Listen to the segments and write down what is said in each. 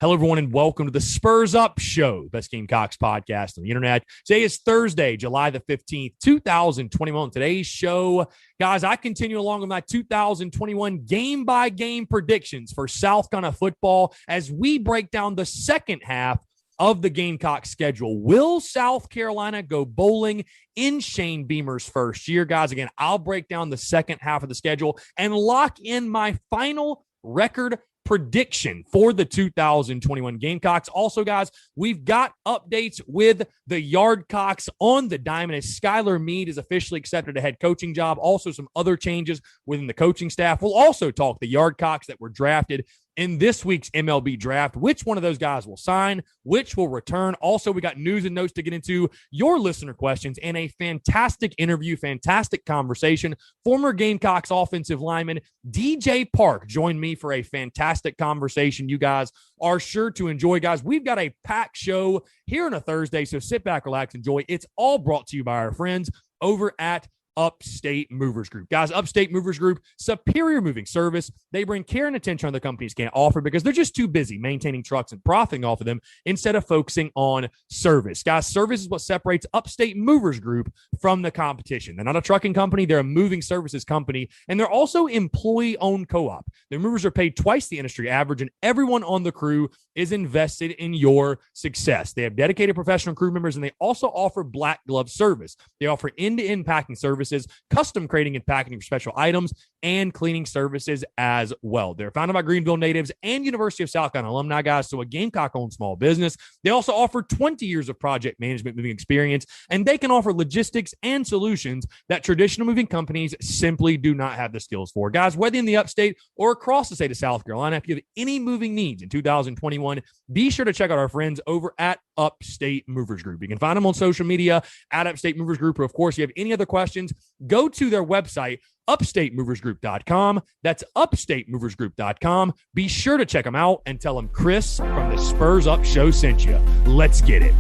Hello, everyone, and welcome to the Spurs Up Show, best Gamecocks podcast on the internet. Today is Thursday, July the 15th, 2021. Today's show, guys, I continue along with my 2021 game-by-game predictions for South Carolina football as we break down the second half of the Gamecocks schedule. Will South Carolina go bowling in Shane Beamer's first year? Guys, again, I'll break down the second half of the schedule and lock in my final record prediction for the 2021 Gamecocks. Also, guys, we've got updates with the Yardcocks on the diamond as Skylar Meade is officially accepted a head coaching job. Also, some other changes within the coaching staff. We'll also talk the Yardcocks that were drafted in this week's MLB Draft, which one of those guys will sign, which will return. Also, we got news and notes to get into, your listener questions, and a fantastic interview, fantastic conversation. Former Gamecocks offensive lineman DJ Park joined me for a fantastic conversation. You guys are sure to enjoy, guys. We've got a packed show here on a Thursday, so sit back, relax, enjoy. It's all brought to you by our friends over at Upstate Movers Group. Guys, Upstate Movers Group, superior moving service. They bring care and attention other companies can't offer because they're just too busy maintaining trucks and profiting off of them instead of focusing on service. Guys, service is what separates Upstate Movers Group from the competition. They're not a trucking company. They're a moving services company, and they're also employee-owned co-op. Their movers are paid twice the industry average, and everyone on the crew is invested in your success. They have dedicated professional crew members, and they also offer black glove service. They offer end-to-end packing services, custom crating and packaging for special items, and cleaning services as well. They're founded by Greenville natives and University of South Carolina alumni, guys, so a Gamecock-owned small business. They also offer 20 years of project management moving experience, and they can offer logistics and solutions that traditional moving companies simply do not have the skills for. Guys, whether in the upstate or across the state of South Carolina, if you have any moving needs in 2021, be sure to check out our friends over at Upstate Movers Group. You can find them on social media at Upstate Movers Group, or of course, if you have any other questions, go to their website, upstatemoversgroup.com. That's upstatemoversgroup.com. Be sure to check them out and tell them Chris from the Spurs Up Show sent you. Let's get it.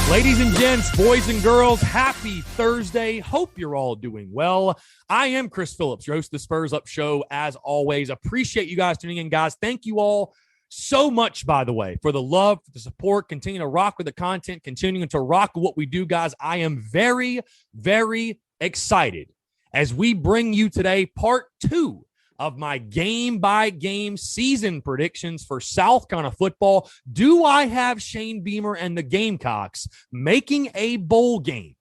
Ladies and gents, boys and girls, happy Thursday. Hope you're all doing well. I am Chris Phillips, your host of the Spurs Up Show. As always, appreciate you guys tuning in, guys. Thank you all so much, by the way, for the love, for the support, continue to rock with the content, continuing to rock what we do, guys. I am very, very excited as we bring you today part 2 of my game-by-game season predictions for South Carolina football. Do I have Shane Beamer and the Gamecocks making a bowl game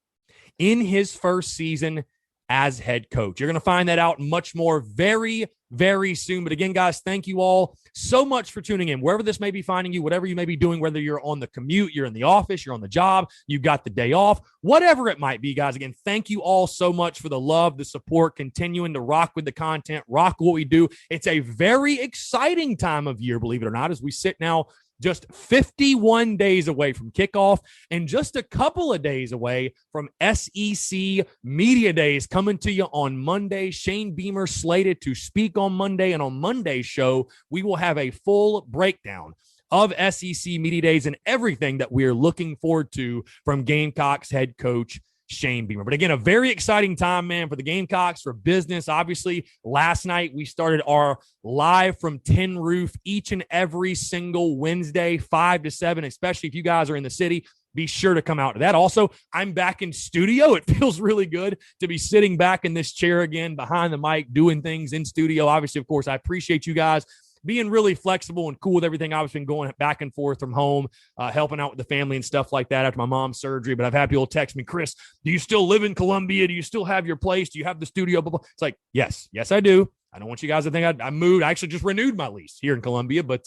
in his first season as head coach? You're going to find that out much more very, very soon. But again, guys, thank you all so much for tuning in. Wherever this may be finding you, whatever you may be doing, whether you're on the commute, you're in the office, you're on the job, you got the day off, whatever it might be, guys. Again, thank you all so much for the love, the support, continuing to rock with the content, rock what we do. It's a very exciting time of year, believe it or not, as we sit now just 51 days away from kickoff and just a couple of days away from SEC Media Days coming to you on Monday. Shane Beamer slated to speak on Monday, and on Monday's show, we will have a full breakdown of SEC Media Days and everything that we're looking forward to from Gamecocks head coach Shane Beamer. But again, a very exciting time, man, for the Gamecocks, for business. Obviously, last night we started our live from Tin Roof each and every single Wednesday, 5 to 7, especially if you guys are in the city. Be sure to come out to that. Also, I'm back in studio. It feels really good to be sitting back in this chair again, behind the mic, doing things in studio. Obviously, of course, I appreciate you guys being really flexible and cool with everything. I've been going back and forth from home, helping out with the family and stuff like that after my mom's surgery. But I've had people text me, Chris, do you still live in Columbia? Do you still have your place? Do you have the studio? Blah, blah. It's like, yes, I do. I don't want you guys to think I moved. I actually just renewed my lease here in Columbia, but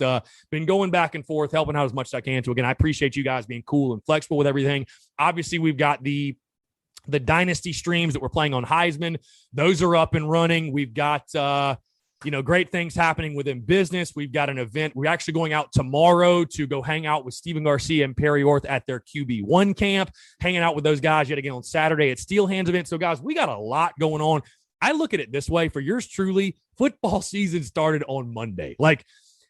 been going back and forth, helping out as much as I can. So again, I appreciate you guys being cool and flexible with everything. Obviously, we've got the dynasty streams that we're playing on Heisman. Those are up and running. We've got great things happening within business. We've got an event. We're actually going out tomorrow to go hang out with Steven Garcia and Perry Orth at their QB1 camp, hanging out with those guys yet again on Saturday at Steel Hands event. So guys, we got a lot going on. I look at it this way. For yours truly, football season started on Monday. Like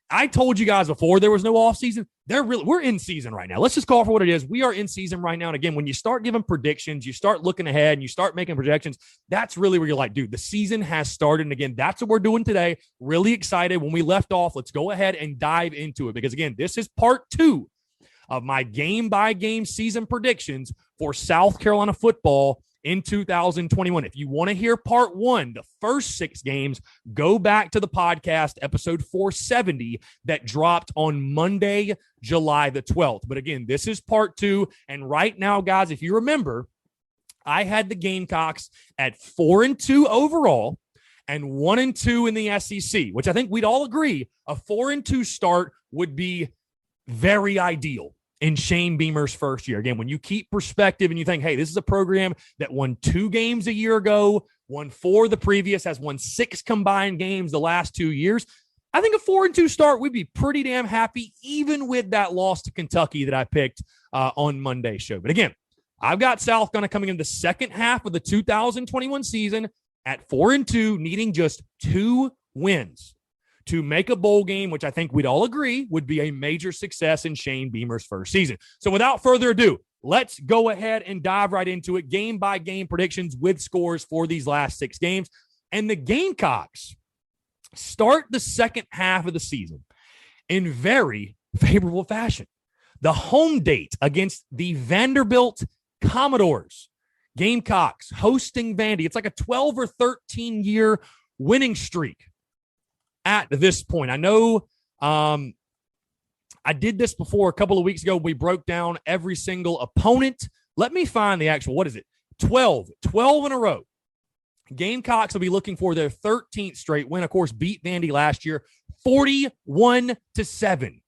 I told you guys before, there was no off season. We're in season right now. Let's just call it for what it is. We are in season right now. And again, when you start giving predictions, you start looking ahead and you start making projections, that's really where you're like, dude, the season has started. And again, that's what we're doing today. Really excited. When we left off, let's go ahead and dive into it. Because again, this is part 2 of my game-by-game season predictions for South Carolina football in 2021. If you want to hear part 1, the first 6 games, go back to the podcast, episode 470, that dropped on Monday, July the 12th. But again, this is part 2. And right now, guys, if you remember, I had the Gamecocks at 4-2 overall and 1-2 in the SEC, which I think we'd all agree a 4-2 start would be very ideal in Shane Beamer's first year. Again, when you keep perspective and you think, hey, this is a program that won 2 games a year ago, won 4 the previous, has won 6 combined games the last 2 years, I think a 4-2 start, we'd be pretty damn happy, even with that loss to Kentucky that I picked on Monday's show. But again, I've got South Carolina coming in the second half of the 2021 season at 4-2, needing just 2 wins to make a bowl game, which I think we'd all agree would be a major success in Shane Beamer's first season. So without further ado, let's go ahead and dive right into it. Game-by-game predictions with scores for these last 6 games. And the Gamecocks start the second half of the season in very favorable fashion. The home date against the Vanderbilt Commodores. Gamecocks hosting Vandy. It's like a 12 or 13 year winning streak at this point. I know I did this before a couple of weeks ago. We broke down every single opponent. Let me find the actual, 12 in a row. Gamecocks will be looking for their 13th straight win. Of course, beat Vandy last year 41-7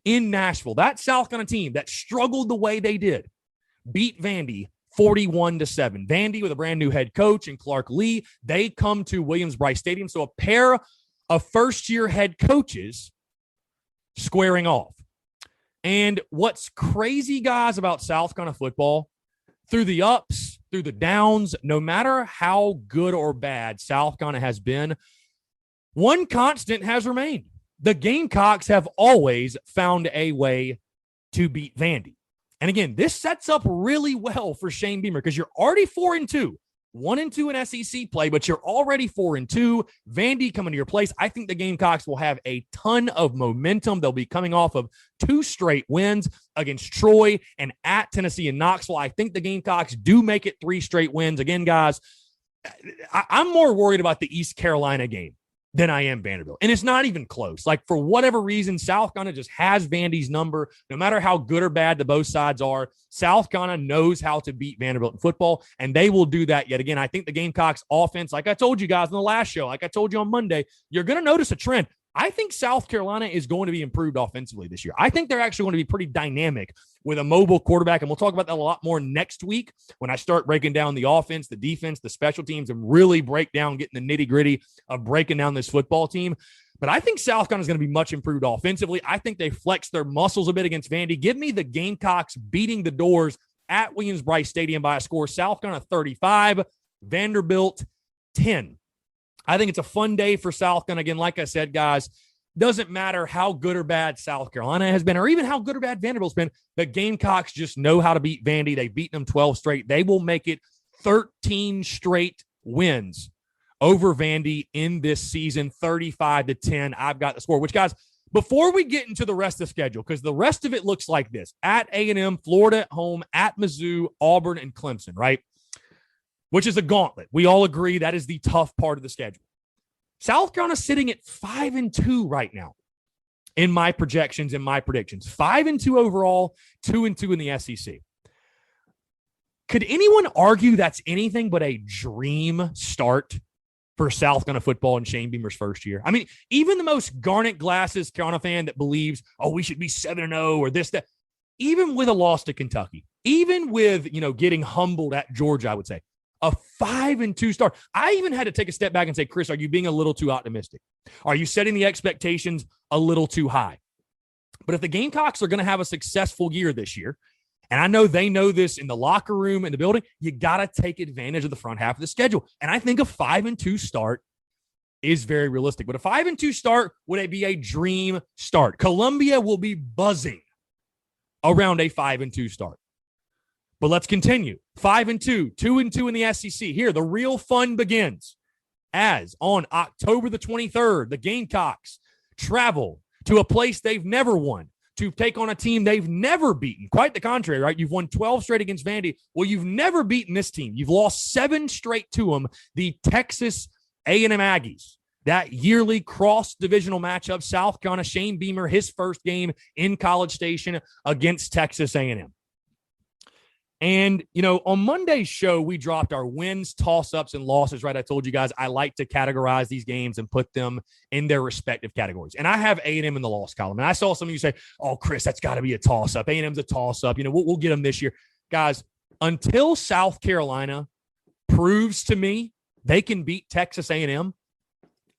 in Nashville. That South Carolina team that struggled the way they did beat Vandy 41-7. Vandy with a brand new head coach and Clark Lee, they come to Williams-Brice Stadium. So a pair of first-year head coaches squaring off. And what's crazy, guys, about South Carolina football, through the ups, through the downs, no matter how good or bad South Carolina has been, one constant has remained. The Gamecocks have always found a way to beat Vandy. And again, this sets up really well for Shane Beamer because you're already 4-2. 1-2 in SEC play, but you're already 4-2. Vandy coming to your place. I think the Gamecocks will have a ton of momentum. They'll be coming off of 2 straight wins against Troy and at Tennessee and Knoxville. I think the Gamecocks do make it 3 straight wins. Again, guys, I'm more worried about the East Carolina game than I am Vanderbilt. And it's not even close. Like, for whatever reason, South Carolina just has Vandy's number. No matter how good or bad the both sides are, South Carolina knows how to beat Vanderbilt in football, and they will do that yet again. I think the Gamecocks offense, like I told you guys in the last show, like I told you on Monday, you're going to notice a trend. I think South Carolina is going to be improved offensively this year. I think they're actually going to be pretty dynamic with a mobile quarterback, and we'll talk about that a lot more next week when I start breaking down the offense, the defense, the special teams, and really break down, getting the nitty-gritty of breaking down this football team. But I think South Carolina is going to be much improved offensively. I think they flex their muscles a bit against Vandy. Give me the Gamecocks beating the doors at Williams-Brice Stadium by a score. South Carolina 35, Vanderbilt 10. I think it's a fun day for South Carolina. Again, like I said, guys, doesn't matter how good or bad South Carolina has been or even how good or bad Vanderbilt's been. The Gamecocks just know how to beat Vandy. They've beaten them 12 straight. They will make it 13 straight wins over Vandy in this season, 35-10. I've got the score, which, guys, before we get into the rest of the schedule, because the rest of it looks like this: at A&M, Florida at home, at Mizzou, Auburn, and Clemson, right? Which is a gauntlet. We all agree that is the tough part of the schedule. South Carolina sitting at 5-2 right now in my projections and my predictions. 5-2 overall, 2-2 in the SEC. Could anyone argue that's anything but a dream start for South Carolina football in Shane Beamer's first year. I mean, even the most garnet glasses Carolina fan that believes, oh, we should be 7-0 or this, that, even with a loss to Kentucky, even with, getting humbled at Georgia, I would say, a 5-2 start. I even had to take a step back and say, Chris, are you being a little too optimistic? Are you setting the expectations a little too high? But if the Gamecocks are going to have a successful year this year, and I know they know this in the locker room, in the building, you got to take advantage of the front half of the schedule. And I think a 5-2 start is very realistic. But a 5-2 start would be a dream start. Columbia will be buzzing around a 5-2 start. But let's continue. 5-2, 2-2 in the SEC. Here, the real fun begins as on October the 23rd, the Gamecocks travel to a place they've never won to take on a team they've never beaten. Quite the contrary, right? You've won 12 straight against Vandy. Well, you've never beaten this team. You've lost 7 straight to them, the Texas A&M Aggies. That yearly cross-divisional matchup, South Carolina, Shane Beamer, his first game in College Station against Texas A&M. And, on Monday's show, we dropped our wins, toss-ups, and losses, right? I told you guys I like to categorize these games and put them in their respective categories. And I have A&M in the loss column. And I saw some of you say, oh, Chris, that's got to be a toss-up. A&M's a toss-up. We'll get them this year. Guys, until South Carolina proves to me they can beat Texas A&M,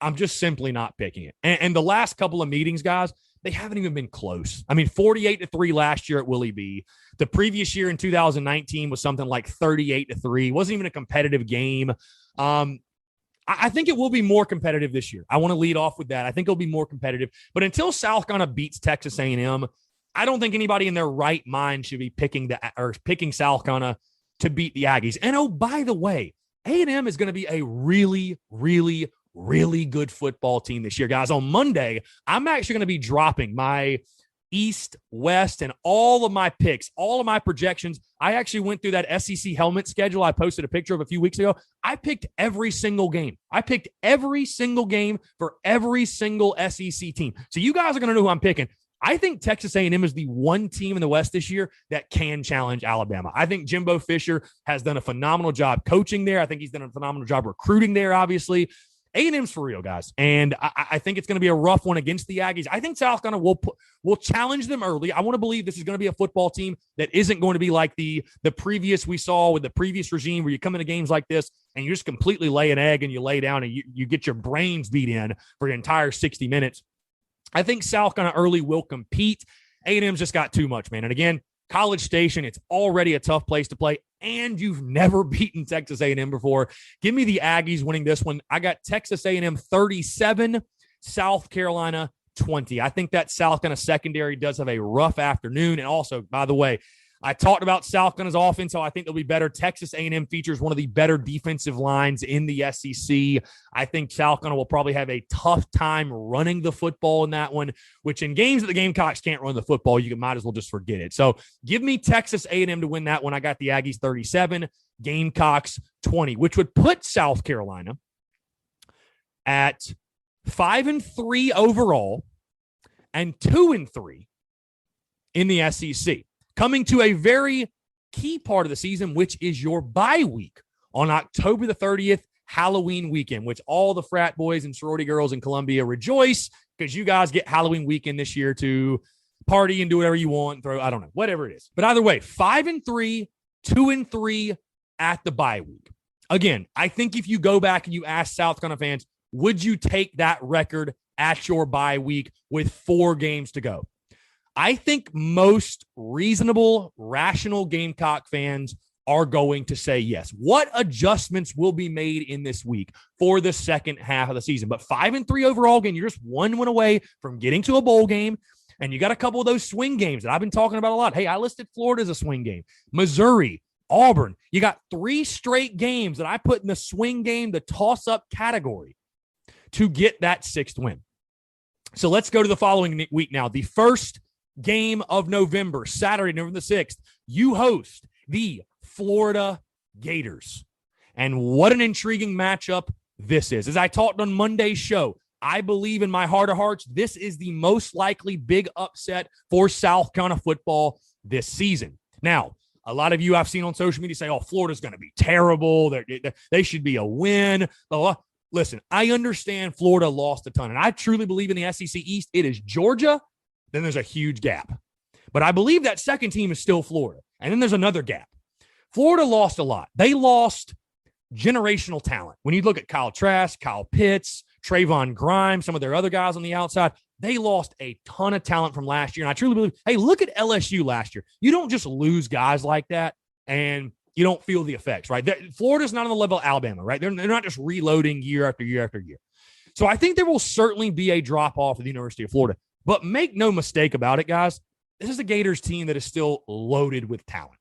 I'm just simply not picking it. And the last couple of meetings, guys, they haven't even been close. I mean, 48-3 last year at Willie B. The previous year in 2019 was something like 38-3. It wasn't even a competitive game. I think it will be more competitive this year. I want to lead off with that. I think it'll be more competitive. But until South Carolina beats Texas A&M, I don't think anybody in their right mind should be picking South Carolina to beat the Aggies. And, oh, by the way, A&M is going to be a really, really, really good football team this year, guys. On Monday, I'm actually going to be dropping my East, West, and all of my picks, all of my projections. I actually went through that SEC helmet schedule I posted a picture of a few weeks ago. I picked every single game. I picked every single game for every single SEC team. So you guys are going to know who I'm picking. I think Texas A&M is the one team in the West this year that can challenge Alabama. I think Jimbo Fisher has done a phenomenal job coaching there. I think he's done a phenomenal job recruiting there, obviously. A&M's for real, guys. And I think it's going to be a rough one against the Aggies. I think South Carolina will challenge them early. I want to believe this is going to be a football team that isn't going to be like the previous we saw with the previous regime where you come into games like this and you just completely lay an egg and you lay down and you get your brains beat in for the entire 60 minutes. I think South Carolina early will compete. A&M's just got too much, man. And again, College Station, it's already a tough place to play, and you've never beaten Texas A&M before. Give me the Aggies winning this one. I got Texas A&M 37, South Carolina 20. I think that South Carolina secondary does have a rough afternoon. And also, by the way, I talked about South Carolina's offense, so I think they'll be better. Texas A&M features one of the better defensive lines in the SEC. I think South Carolina will probably have a tough time running the football in that one, which in games that the Gamecocks can't run the football, you might as well just forget it. So give me Texas A&M to win that one. I got the Aggies 37, Gamecocks 20, which would put South Carolina at 5-3 overall and 2-3 in the SEC. Coming to a very key part of the season, which is your bye week on October the 30th, Halloween weekend, which all the frat boys and sorority girls in Columbia rejoice because you guys get Halloween weekend this year to party and do whatever you want. I don't know, whatever it is. But either way, 5-3, 2-3 at the bye week. Again, I think if you go back and you ask South Carolina fans, would you take that record at your bye week with 4 games to go? I think most reasonable, rational Gamecock fans are going to say yes. What adjustments will be made in this week for the second half of the season? But 5-3 overall, again, you're just one win away from getting to a bowl game, and you got a couple of those swing games that I've been talking about a lot. Hey, I listed Florida as a swing game. Missouri, Auburn. You got 3 straight games that I put in the swing game, the toss-up category to get that 6th win. So let's go to the following week now. The first game of November, Saturday, November the 6th, you host the Florida Gators. And what an intriguing matchup this is. As I talked on Monday's show, I believe in my heart of hearts, this is the most likely big upset for South Carolina football this season. Now, a lot of you I've seen on social media say, oh, Florida's going to be terrible. They should be a win. Blah, blah. listen, I understand Florida lost a ton, and I truly believe in the SEC East. It is Georgia, then there's a huge gap. But I believe that second team is still Florida, and then there's another gap. Florida lost a lot. They lost generational talent. When you look at Kyle Trask, Kyle Pitts, Trayvon Grimes, some of their other guys on the outside, they lost a ton of talent from last year. And I truly believe, hey, look at LSU last year. You don't just lose guys like that and you don't feel the effects, right? Florida's not on the level of Alabama, right? They're not just reloading year after year after year. So I think there will certainly be a drop-off at the University of Florida. But make no mistake about it, guys, this is a Gators team that is still loaded with talent.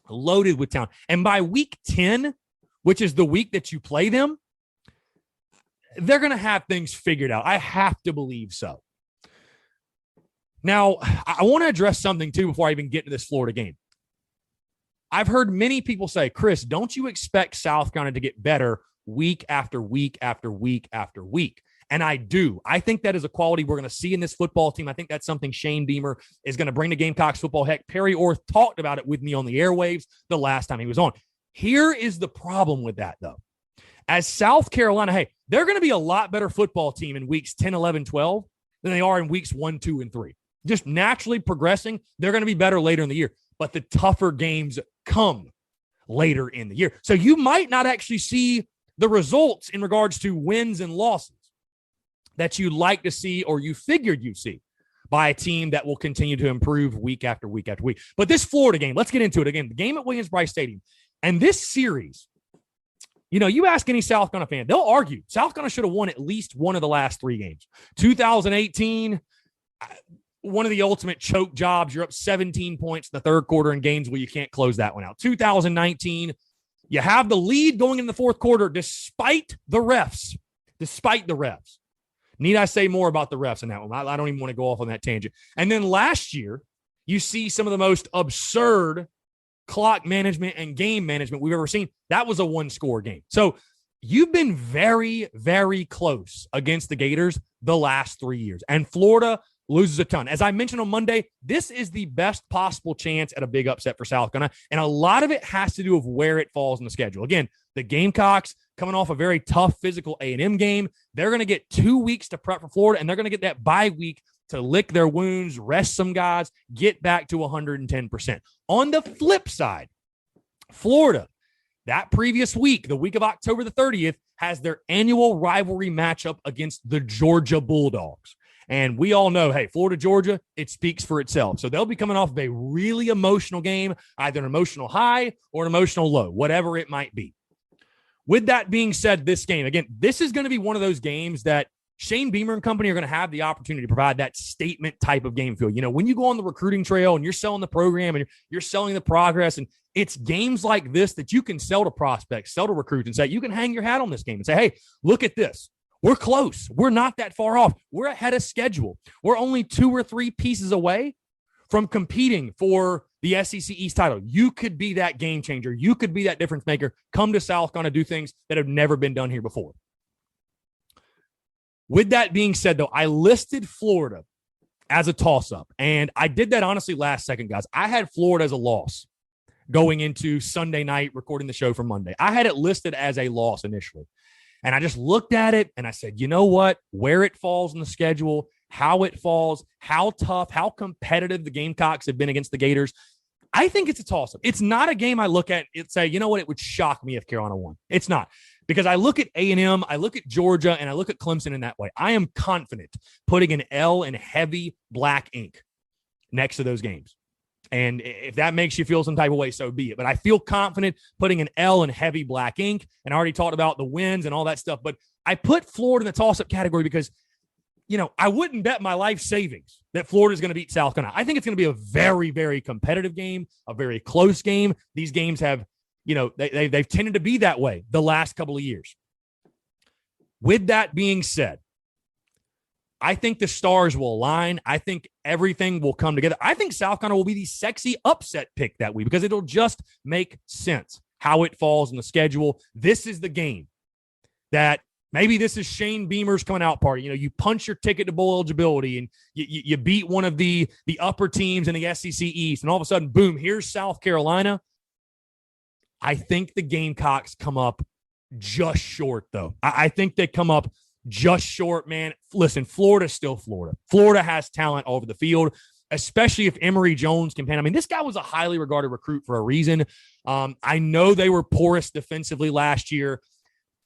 Loaded with talent. And by week 10, which is the week that you play them, they're going to have things figured out. I have to believe so. Now, I want to address something, too, before I even get to this Florida game. I've heard many people say, Chris, don't you expect South Carolina to get better week after week after week after week? And I do. I think that is a quality we're going to see in this football team. I think that's something Shane Beamer is going to bring to Gamecocks football. Heck, Perry Orth talked about it with me on the airwaves the last time he was on. Here is the problem with that, though. As South Carolina, hey, they're going to be a lot better football team in weeks 10, 11, 12 than they are in weeks 1, 2, and 3. Just naturally progressing, they're going to be better later in the year. But the tougher games come later in the year. So you might not actually see the results in regards to wins and losses that you'd like to see or you figured you'd see by a team that will continue to improve week after week after week. But this Florida game, let's get into it again. The game at Williams-Brice Stadium. And this series, you know, you ask any South Carolina fan, they'll argue South Carolina should have won at least one of the last 3 games. 2018, one of the ultimate choke jobs. You're up 17 points in the third quarter in games where you can't close that one out. 2019, you have the lead going in the fourth quarter despite the refs. Despite the refs. Need I say more about the refs in that one? I don't even want to go off on that tangent. And then last year, you see some of the most absurd clock management and game management we've ever seen. That was a 1-score game. So you've been very, very close against the Gators the last 3 years. And Florida loses a ton. As I mentioned on Monday, this is the best possible chance at a big upset for South Carolina. And a lot of it has to do with where it falls in the schedule. Again, the Gamecocks coming off a very tough physical A&M game. They're going to get 2 weeks to prep for Florida, and they're going to get that bye week to lick their wounds, rest some guys, get back to 110%. On the flip side, Florida, that previous week, the week of October the 30th, has their annual rivalry matchup against the Georgia Bulldogs. And we all know, hey, Florida-Georgia, it speaks for itself. So they'll be coming off of a really emotional game, either an emotional high or an emotional low, whatever it might be. With that being said, this game, again, this is going to be one of those games that Shane Beamer and company are going to have the opportunity to provide that statement type of game feel. You know, when you go on the recruiting trail and you're selling the program and you're selling the progress, and it's games like this that you can sell to prospects, sell to recruits, and say, you can hang your hat on this game and say, hey, look at this. We're close. We're not that far off. We're ahead of schedule. We're only 2 or 3 pieces away from competing for the SEC East title. You could be that game changer. You could be that difference maker. Come to South Carolina, do things that have never been done here before. With that being said, though, I listed Florida as a toss-up, and I did that honestly last second, guys. I had Florida as a loss going into Sunday night, recording the show for Monday. I had it listed as a loss initially, and I just looked at it, and I said, you know what? Where it falls in the schedule, how it falls, how tough, how competitive the Gamecocks have been against the Gators, I think it's a toss-up. It's not a game I look at and say, you know what? It would shock me if Carolina won. It's not. Because I look at A&M, I look at Georgia, and I look at Clemson in that way. I am confident putting an L in heavy black ink next to those games. And if that makes you feel some type of way, so be it. But I feel confident putting an L in heavy black ink. And I already talked about the wins and all that stuff. But I put Florida in the toss-up category because, you know, I wouldn't bet my life savings that Florida is going to beat South Carolina. I think it's going to be a very, very competitive game, a very close game. These games have, you know, they've tended to be that way the last couple of years. With that being said, I think the stars will align. I think everything will come together. I think South Carolina will be the sexy upset pick that week because it'll just make sense how it falls in the schedule. This is the game that maybe this is Shane Beamer's coming out party. You know, you punch your ticket to bowl eligibility and you beat one of the upper teams in the SEC East, and all of a sudden, boom, here's South Carolina. I think the Gamecocks come up just short, though. I think they come up just short, man. Listen, Florida's still Florida. Florida has talent all over the field, especially if Emory Jones can pan. I mean, this guy was a highly regarded recruit for a reason. I know they were porous defensively last year,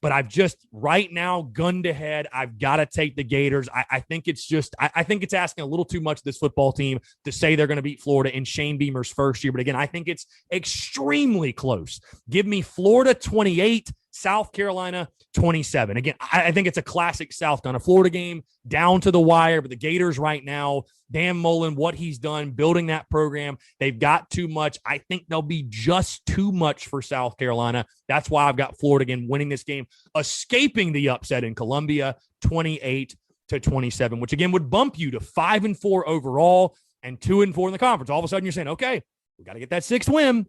but I've just right now gunned ahead. I've got to take the Gators. I think it's asking a little too much of this football team to say they're going to beat Florida in Shane Beamer's first year. But again, I think it's extremely close. Give me Florida 28, South Carolina 27. Again, I think it's a classic South Carolina Florida game down to the wire, but the Gators right now, Dan Mullen, what he's done building that program, they've got too much. I think they'll be just too much for South Carolina. That's why I've got Florida again winning this game, escaping the upset in Columbia 28-27, which again would bump you to 5-4 overall and 2-4 in the conference. All of a sudden you're saying, okay, we got to get that sixth win.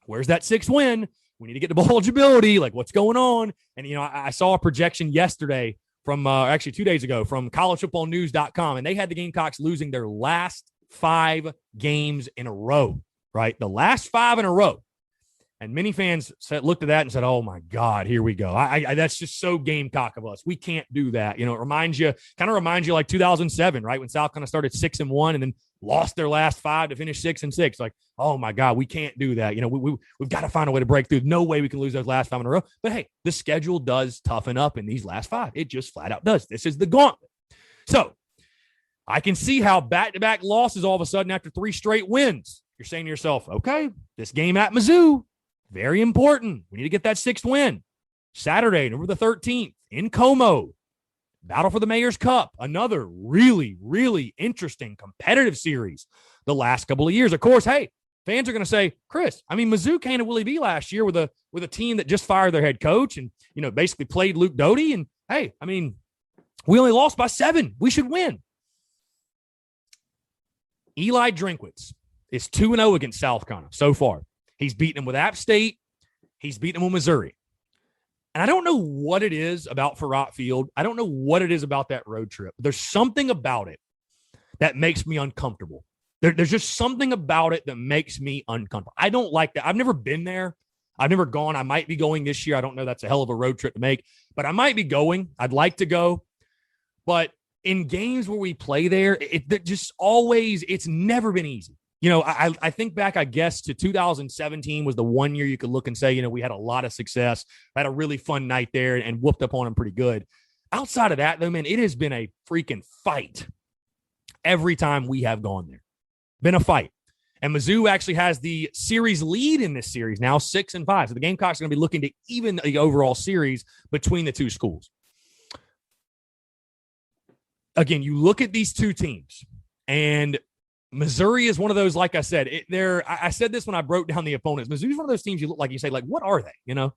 Where's that sixth win? We need to get the bowl eligibility. Like, what's going on? And, I saw a projection yesterday from actually 2 days ago from collegefootballnews.com, and they had the Gamecocks losing their last 5 games in a row, right? The last 5 in a row. And many fans looked at that and said, oh, my God, here we go. That's just so Gamecock of us. We can't do that. It reminds you like 2007, right, when South Carolina started 6-1 and then lost their last 5 to finish 6-6. Like, oh, my God, we can't do that. We've got to find a way to break through. No way we can lose those last 5 in a row. But, hey, the schedule does toughen up in these last 5. It just flat out does. This is the gauntlet. So I can see how back-to-back losses all of a sudden after 3 straight wins. You're saying to yourself, okay, this game at Mizzou, very important. We need to get that 6th win. Saturday, November the 13th, in Como. Battle for the Mayor's Cup. Another really, really interesting competitive series the last couple of years. Of course, hey, fans are going to say, Chris, Mizzou came to Willie B last year with a team that just fired their head coach and, basically played Luke Doty. And, hey, we only lost by 7. We should win. Eli Drinkwitz is 2-0 against South Carolina so far. He's beaten him with App State. He's beaten him with Missouri. And I don't know what it is about Farrat Field. I don't know what it is about that road trip. There's something about it that makes me uncomfortable. There's just something about it that makes me uncomfortable. I don't like that. I've never been there. I've never gone. I might be going this year. I don't know. That's a hell of a road trip to make, but I might be going. I'd like to go. But in games where we play there, it just always, it's never been easy. I think back, I guess, to 2017 was the one year you could look and say, we had a lot of success, had a really fun night there and whooped up on them pretty good. Outside of that, though, man, it has been a freaking fight every time we have gone there. Been a fight. And Mizzou actually has the series lead in this series now, 6-5. So the Gamecocks are going to be looking to even the overall series between the two schools. Again, you look at these two teams, and Missouri is one of those, like I said, I said this when I broke down the opponents. Missouri's one of those teams you look like, you say, like, what are they?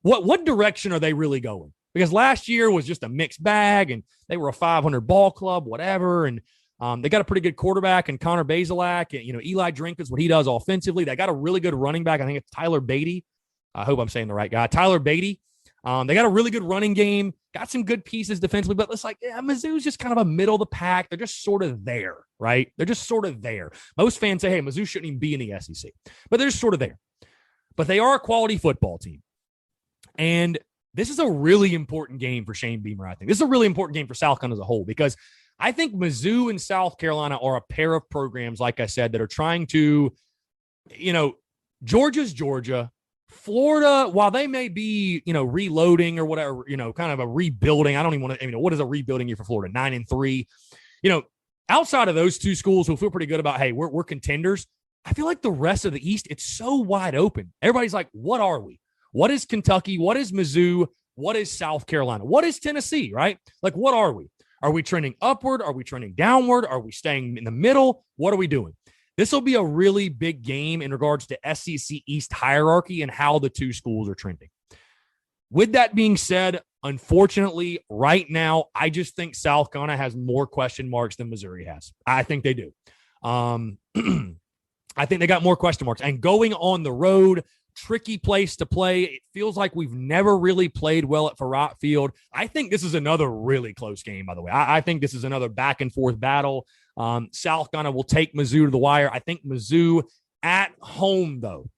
What direction are they really going? Because last year was just a mixed bag, and they were a 500 ball club, whatever. And they got a pretty good quarterback in Connor Bazelak. And, Eli Drink is what he does offensively. They got a really good running back. I think it's Tyler Beatty. I hope I'm saying the right guy. Tyler Beatty. They got a really good running game, got some good pieces defensively, but it's like, Mizzou's just kind of a middle of the pack. They're just sort of there, right? They're just sort of there. Most fans say, hey, Mizzou shouldn't even be in the SEC, but they're just sort of there. But they are a quality football team. And this is a really important game for Shane Beamer, I think. This is a really important game for South Carolina as a whole, because I think Mizzou and South Carolina are a pair of programs, like I said, that are trying to, Georgia's Georgia. Florida, while they may be, reloading or whatever, kind of a rebuilding. I don't even want to, what is a rebuilding year for Florida? 9-3. Outside of those two schools who feel pretty good about, hey, we're contenders. I feel like the rest of the East, it's so wide open. Everybody's like, what are we? What is Kentucky? What is Mizzou? What is South Carolina? What is Tennessee, right? Like, what are we? Are we trending upward? Are we trending downward? Are we staying in the middle? What are we doing? This will be a really big game in regards to SEC East hierarchy and how the two schools are trending. With that being said, unfortunately, right now, I just think South Carolina has more question marks than Missouri has. I think they do. I think they got more question marks. And going on the road, tricky place to play. It feels like we've never really played well at Farrat Field. I think this is another really close game, by the way. I think this is another back-and-forth battle. South Carolina will take Mizzou to the wire. I think Mizzou at home, though,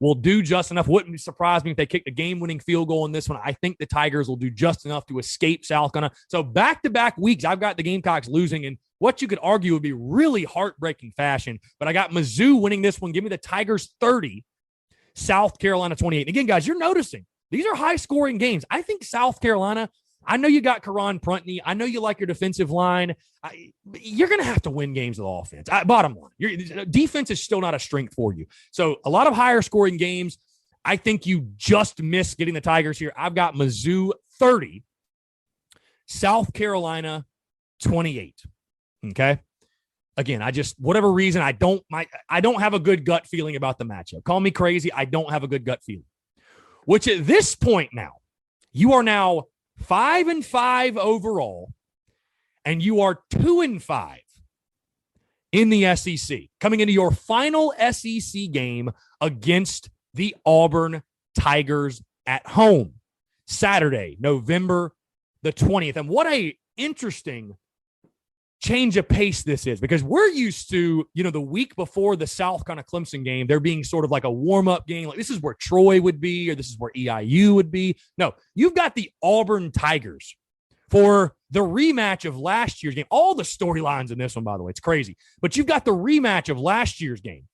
will do just enough. Wouldn't surprise me if they kicked a game-winning field goal in this one. I think the Tigers will do just enough to escape South Carolina. So back-to-back weeks, I've got the Gamecocks losing in what you could argue would be really heartbreaking fashion. But I got Mizzou winning this one. Give me the Tigers 30, South Carolina 28. And again, guys, you're noticing these are high-scoring games. I think South Carolina, I know you got Karan Pruntney. I know you like your defensive line. You're going to have to win games with offense. Bottom line, your defense is still not a strength for you. So a lot of higher scoring games. I think you just missed getting the Tigers here. I've got Mizzou 30, South Carolina 28. Okay. Again, whatever reason, I don't have a good gut feeling about the matchup. Call me crazy. I don't have a good gut feeling. Which at this point now, you are now 5-5 overall, and you are 2-5 in the SEC, coming into your final SEC game against the Auburn Tigers at home, Saturday, November the 20th. And what a interesting change of pace this is, because we're used to, the week before the South kind of Clemson game, there being sort of like a warm-up game. Like this is where Troy would be, or this is where EIU would be. No, you've got the Auburn Tigers for the rematch of last year's game. All the storylines in this one, by the way, it's crazy. But you've got the rematch of last year's game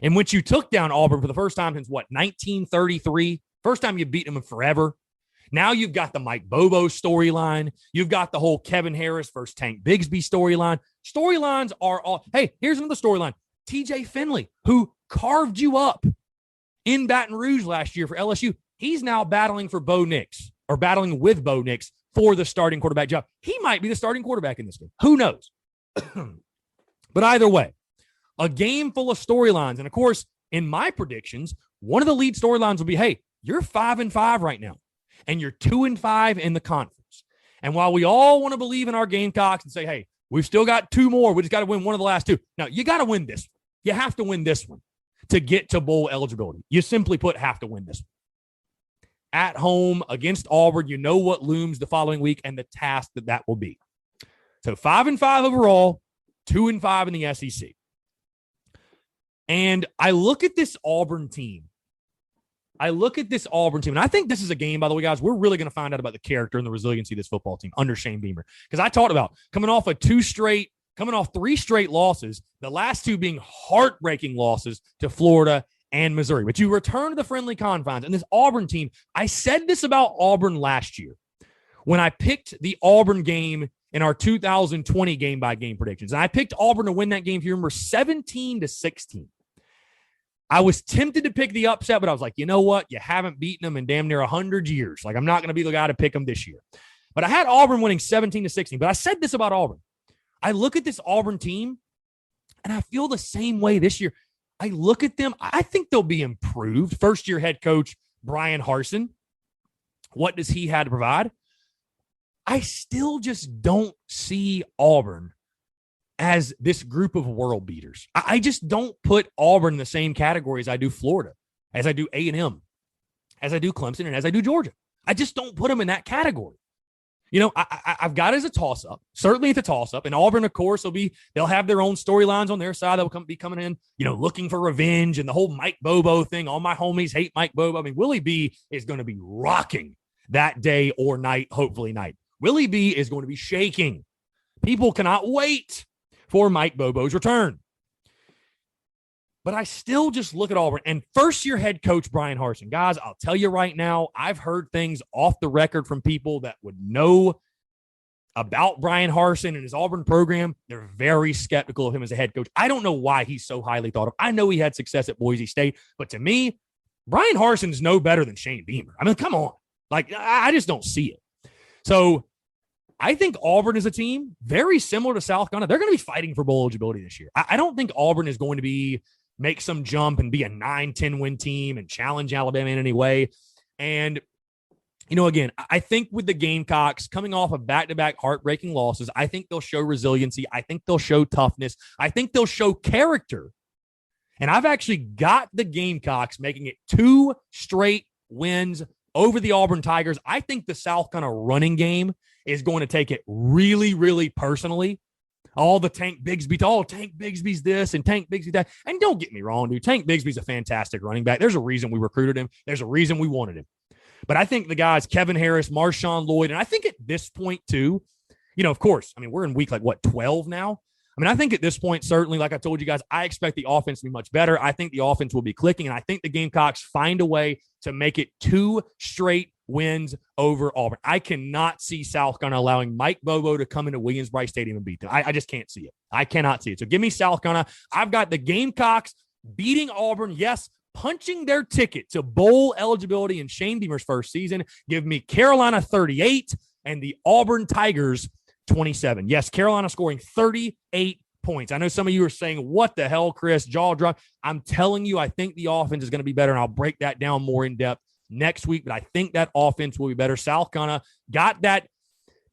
in which you took down Auburn for the first time since, 1933? First time you've beaten them in forever. Now you've got the Mike Bobo storyline. You've got the whole Kevin Harris versus Tank Bigsby storyline. Storylines are all, hey, here's another storyline. TJ Finley, who carved you up in Baton Rouge last year for LSU, he's now battling with Bo Nix for the starting quarterback job. He might be the starting quarterback in this game. Who knows? But either way, a game full of storylines. And of course, in my predictions, one of the lead storylines will be, hey, you're 5-5 right now, and you're 2-5 in the conference. And while we all want to believe in our Gamecocks and say, hey, we've still got two more, we just got to win one of the last two. Now, you got to win this one. You have to win this one to get to bowl eligibility. You simply put, have to win this one. At home against Auburn, you know what looms the following week and the task that will be. So 5-5 overall, 2-5 in the SEC. And I look at this Auburn team. And I think this is a game, by the way, guys, we're really going to find out about the character and the resiliency of this football team under Shane Beamer. Because I talked about coming off 3 straight losses, the last two being heartbreaking losses to Florida and Missouri. But you return to the friendly confines. And this Auburn team, I said this about Auburn last year when I picked the Auburn game in our 2020 game-by-game predictions. And I picked Auburn to win that game, if you remember, 17-16. I was tempted to pick the upset, but I was like, you know what? You haven't beaten them in damn near 100 years. Like, I'm not going to be the guy to pick them this year. But I had Auburn winning 17-16. But I said this about Auburn. I look at this Auburn team, and I feel the same way this year. I look at them. I think they'll be improved. First-year head coach Brian Harsin. What does he have to provide? I still just don't see Auburn as this group of world beaters. I just don't put Auburn in the same category as I do Florida, as I do A&M, as I do Clemson, and as I do Georgia. I just don't put them in that category. I've got it as a toss-up. Certainly it's a toss-up. And Auburn, of course, they'll have their own storylines on their side that will be coming in, looking for revenge and the whole Mike Bobo thing. All my homies hate Mike Bobo. I mean, Willie B is going to be rocking that day or night, hopefully night. Willie B is going to be shaking. People cannot wait for Mike Bobo's return. But I still just look at Auburn and first-year head coach Brian Harsin. Guys, I'll tell you right now, I've heard things off the record from people that would know about Brian Harsin and his Auburn program. They're very skeptical of him as a head coach. I don't know why he's so highly thought of. I know he had success at Boise State, but to me, Brian Harsin's no better than Shane Beamer. I mean, come on. Like, I just don't see it. So I think Auburn is a team very similar to South Carolina. They're going to be fighting for bowl eligibility this year. I don't think Auburn is going to make some jump and be a 9-10 win team and challenge Alabama in any way. And, again, I think with the Gamecocks coming off of back-to-back heartbreaking losses, I think they'll show resiliency. I think they'll show toughness. I think they'll show character. And I've actually got the Gamecocks making it 2 straight wins over the Auburn Tigers. I think the South kind of running game is going to take it really, really personally All the Tank Bigsby's this and Tank Bigsby that. And don't get me wrong, dude. Tank Bigsby's a fantastic running back. There's a reason we recruited him. There's a reason we wanted him. But I think the guys, Kevin Harris, Marshawn Lloyd, and I think at this point too, of course, we're in week 12 now. I think at this point, certainly, like I told you guys, I expect the offense to be much better. I think the offense will be clicking, and I think the Gamecocks find a way to make it 2 straight wins over Auburn. I cannot see South Carolina allowing Mike Bobo to come into Williams-Brice Stadium and beat them. I just can't see it. I cannot see it. So give me South Carolina. I've got the Gamecocks beating Auburn. Yes, punching their ticket to bowl eligibility in Shane Beamer's first season. Give me Carolina 38 and the Auburn Tigers 27. Yes, Carolina scoring 38 points. I know some of you are saying, what the hell, Chris? Jaw drop. I'm telling you, I think the offense is going to be better, and I'll break that down more in depth next week, but I think that offense will be better. South Carolina got that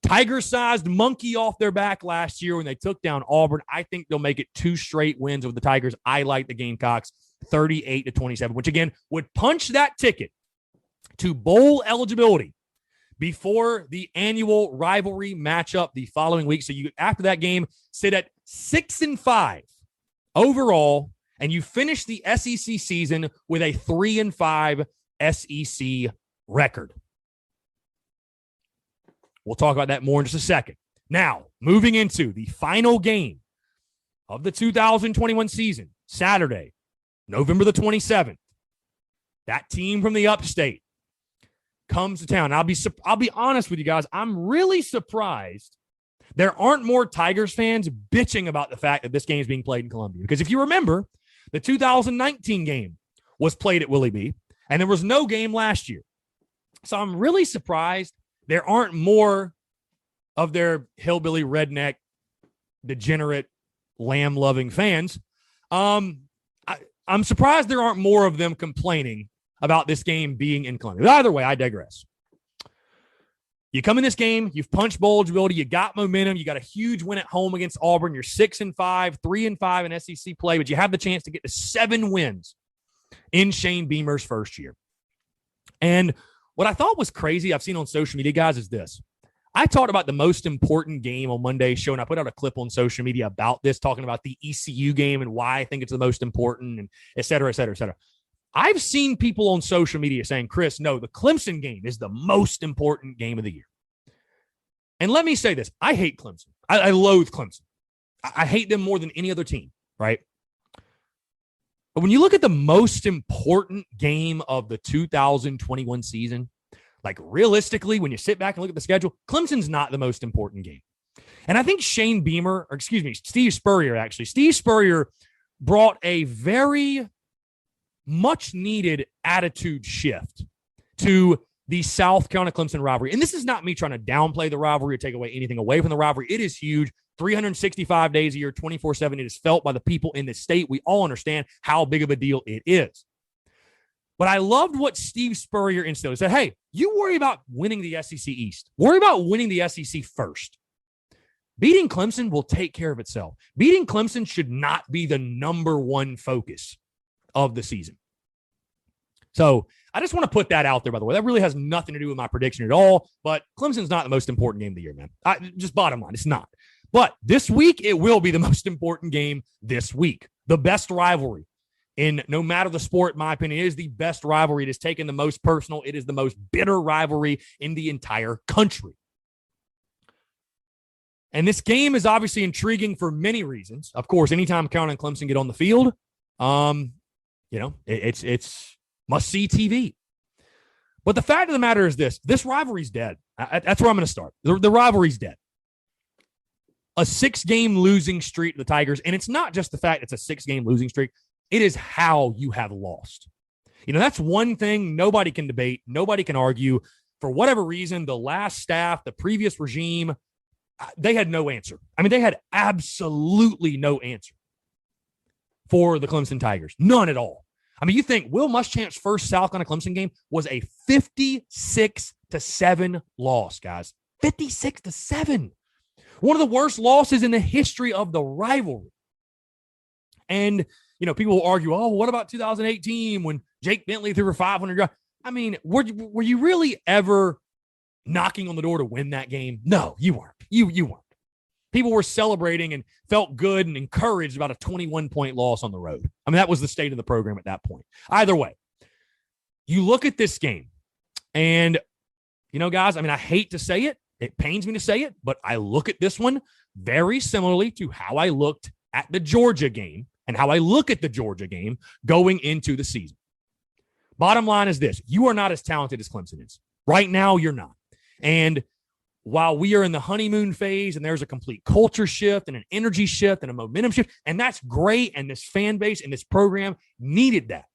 tiger-sized monkey off their back last year when they took down Auburn. I think they'll make it 2 straight wins over the Tigers. I like the Gamecocks 38-27, which, again, would punch that ticket to bowl eligibility before the annual rivalry matchup the following week. So you, after that game, sit at 6-5 overall, and you finish the SEC season with a 3-5 SEC record. We'll talk about that more in just a second. Now, moving into the final game of the 2021 season, Saturday, November the 27th. That team from the upstate comes to town. I'll be honest with you guys. I'm really surprised there aren't more Tigers fans bitching about the fact that this game is being played in Columbia. Because if you remember, the 2019 game was played at Willie B, and there was no game last year. So I'm really surprised there aren't more of their hillbilly, redneck, degenerate, lamb-loving fans. I'm surprised there aren't more of them complaining about this game being in Columbia. But either way, I digress. You come in this game, you've punched bowl eligibility, you got momentum, you got a huge win at home against Auburn, you're 6-5, 3-5 in SEC play, but you have the chance to get to 7 wins in Shane Beamer's first year. And what I thought was crazy, I've seen on social media, guys, is this. I talked about the most important game on Monday's show, and I put out a clip on social media about this, talking about the ECU game and why I think it's the most important, and et cetera, et cetera, et cetera. I've seen people on social media saying, Chris, no, the Clemson game is the most important game of the year. And let me say this. I hate Clemson. I loathe Clemson. I hate them more than any other team, right? But when you look at the most important game of the 2021 season, like realistically, when you sit back and look at the schedule, Clemson's not the most important game. And I think Steve Spurrier, actually. Steve Spurrier brought a very much needed attitude shift to the South Carolina Clemson rivalry. And this is not me trying to downplay the rivalry or take anything away from the rivalry. It is huge. 365 days a year, 24/7. It is felt by the people in this state. We all understand how big of a deal it is. But I loved what Steve Spurrier instilled. He said, hey, you worry about winning the SEC East. Worry about winning the SEC first. Beating Clemson will take care of itself. Beating Clemson should not be the number one focus of the season. So I just want to put that out there, by the way. That really has nothing to do with my prediction at all, but Clemson's not the most important game of the year, man. Just bottom line, it's not. But this week, it will be the most important game this week. The best rivalry in no matter the sport, in my opinion, it is the best rivalry. It is taken the most personal. It is the most bitter rivalry in the entire country. And this game is obviously intriguing for many reasons. Of course, anytime Carolina and Clemson get on the field, it's must-see TV. But the fact of the matter is this rivalry's dead. That's where I'm going to start. The rivalry's dead. A 6-game losing streak to the Tigers, and it's not just the fact it's a 6-game losing streak. It is how you have lost. That's one thing nobody can debate. Nobody can argue. For whatever reason, the last staff, the previous regime, they had no answer. They had absolutely no answer for the Clemson Tigers. None at all. You think Will Muschamp's first South Carolina Clemson game was a 56-7 loss, guys. 56-7. One of the worst losses in the history of the rivalry. And, people will argue, oh, what about 2018 when Jake Bentley threw for 500 yards? Were you really ever knocking on the door to win that game? No, you weren't. You weren't. People were celebrating and felt good and encouraged about a 21-point loss on the road. I mean, that was the state of the program at that point. Either way, you look at this game and, guys, I mean, I hate to say it. It pains me to say it, but I look at this one very similarly to how I looked at the Georgia game and how I look at the Georgia game going into the season. Bottom line is this. You are not as talented as Clemson is. Right now, you're not. And while we are in the honeymoon phase and there's a complete culture shift and an energy shift and a momentum shift, and that's great, and this fan base and this program needed that.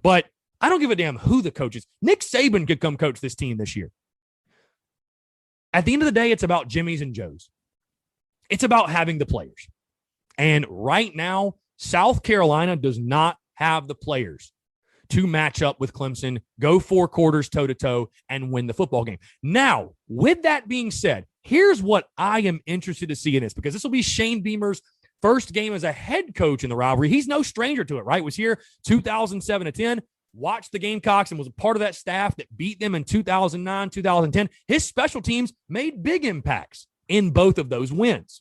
But I don't give a damn who the coach is. Nick Saban could come coach this team this year. At the end of the day, it's about Jimmys and Joes. It's about having the players. And right now, South Carolina does not have the players to match up with Clemson, go 4 quarters toe-to-toe, and win the football game. Now, with that being said, here's what I am interested to see in this, because this will be Shane Beamer's first game as a head coach in the rivalry. He's no stranger to it, right? Was here 2007-10, watched the Gamecocks and was a part of that staff that beat them in 2009, 2010. His special teams made big impacts in both of those wins.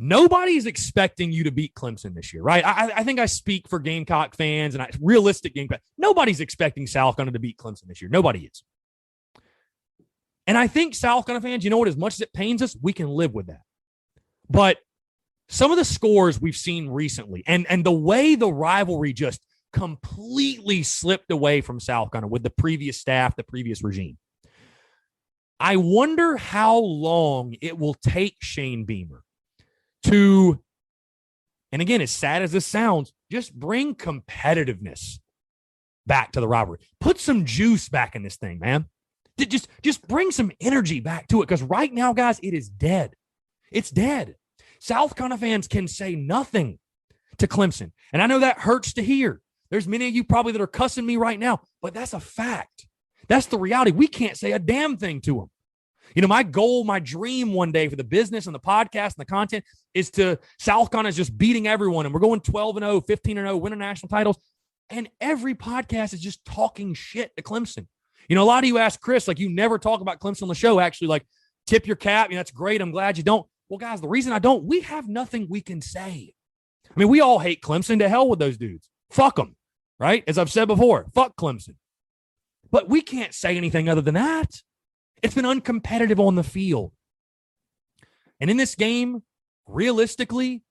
Nobody's expecting you to beat Clemson this year, right? I think I speak for Gamecock fans and realistic Gamecock. Nobody's expecting South Carolina to beat Clemson this year. Nobody is. And I think South Carolina fans, you know what, as much as it pains us, we can live with that. But some of the scores we've seen recently and the way the rivalry just completely slipped away from South Carolina with the previous staff, the previous regime. I wonder how long it will take Shane Beamer to, and again, as sad as this sounds, just bring competitiveness back to the rivalry. Put some juice back in this thing, man. Just bring some energy back to it, because right now, guys, it is dead. It's dead. South Carolina fans can say nothing to Clemson, and I know that hurts to hear. There's many of you probably that are cussing me right now, but that's a fact. That's the reality. We can't say a damn thing to them. My goal, my dream one day for the business and the podcast and the content is to South Carolina is just beating everyone. And we're going 12-0, 15-0, winning national titles. And every podcast is just talking shit to Clemson. A lot of you ask Chris, you never talk about Clemson on the show, actually, tip your cap. That's great. I'm glad you don't. Well, guys, the reason I don't, we have nothing we can say. I mean, we all hate Clemson. To hell with those dudes. Fuck them, right? As I've said before, fuck Clemson. But we can't say anything other than that. It's been uncompetitive on the field. And in this game, realistically,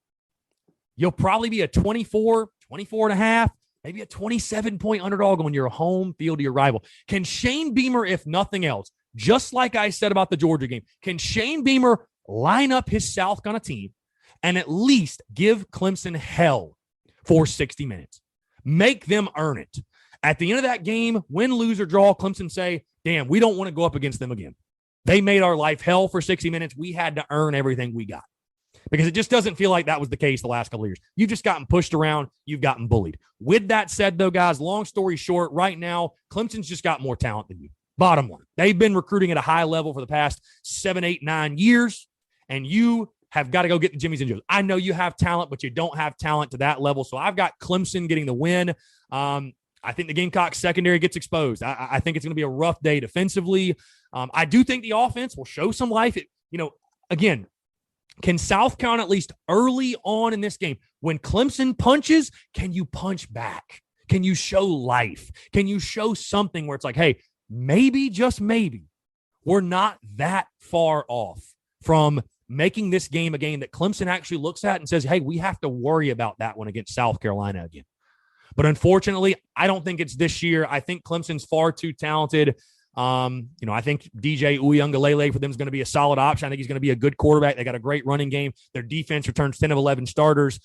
you'll probably be a 24 and a half, maybe a 27-point underdog when you're a home field to your rival. Can Shane Beamer, if nothing else, just like I said about the Georgia game, can Shane Beamer line up his South Carolina team and at least give Clemson hell for 60 minutes? Make them earn it. At the end of that game, win, lose, or draw, Clemson say, damn, we don't want to go up against them again. They made our life hell for 60 minutes. We had to earn everything we got. Because it just doesn't feel like that was the case the last couple of years. You've just gotten pushed around. You've gotten bullied. With that said, though, guys, long story short, right now, Clemson's just got more talent than you. Bottom line. They've been recruiting at a high level for the past 7, 8, 9 years, and you have got to go get the Jimmys and Joes. I know you have talent, but you don't have talent to that level. So I've got Clemson getting the win. I think the Gamecocks secondary gets exposed. I think it's going to be a rough day defensively. I do think the offense will show some life. Again, can South Carolina at least early on in this game, when Clemson punches, can you punch back? Can you show life? Can you show something where it's like, hey, maybe, just maybe, we're not that far off from making this game a game that Clemson actually looks at and says, hey, we have to worry about that one against South Carolina again. But unfortunately, I don't think it's this year. I think Clemson's far too talented. I think DJ Uiagalelei for them is going to be a solid option. I think he's going to be a good quarterback. They got a great running game. Their defense returns 10 of 11 starters.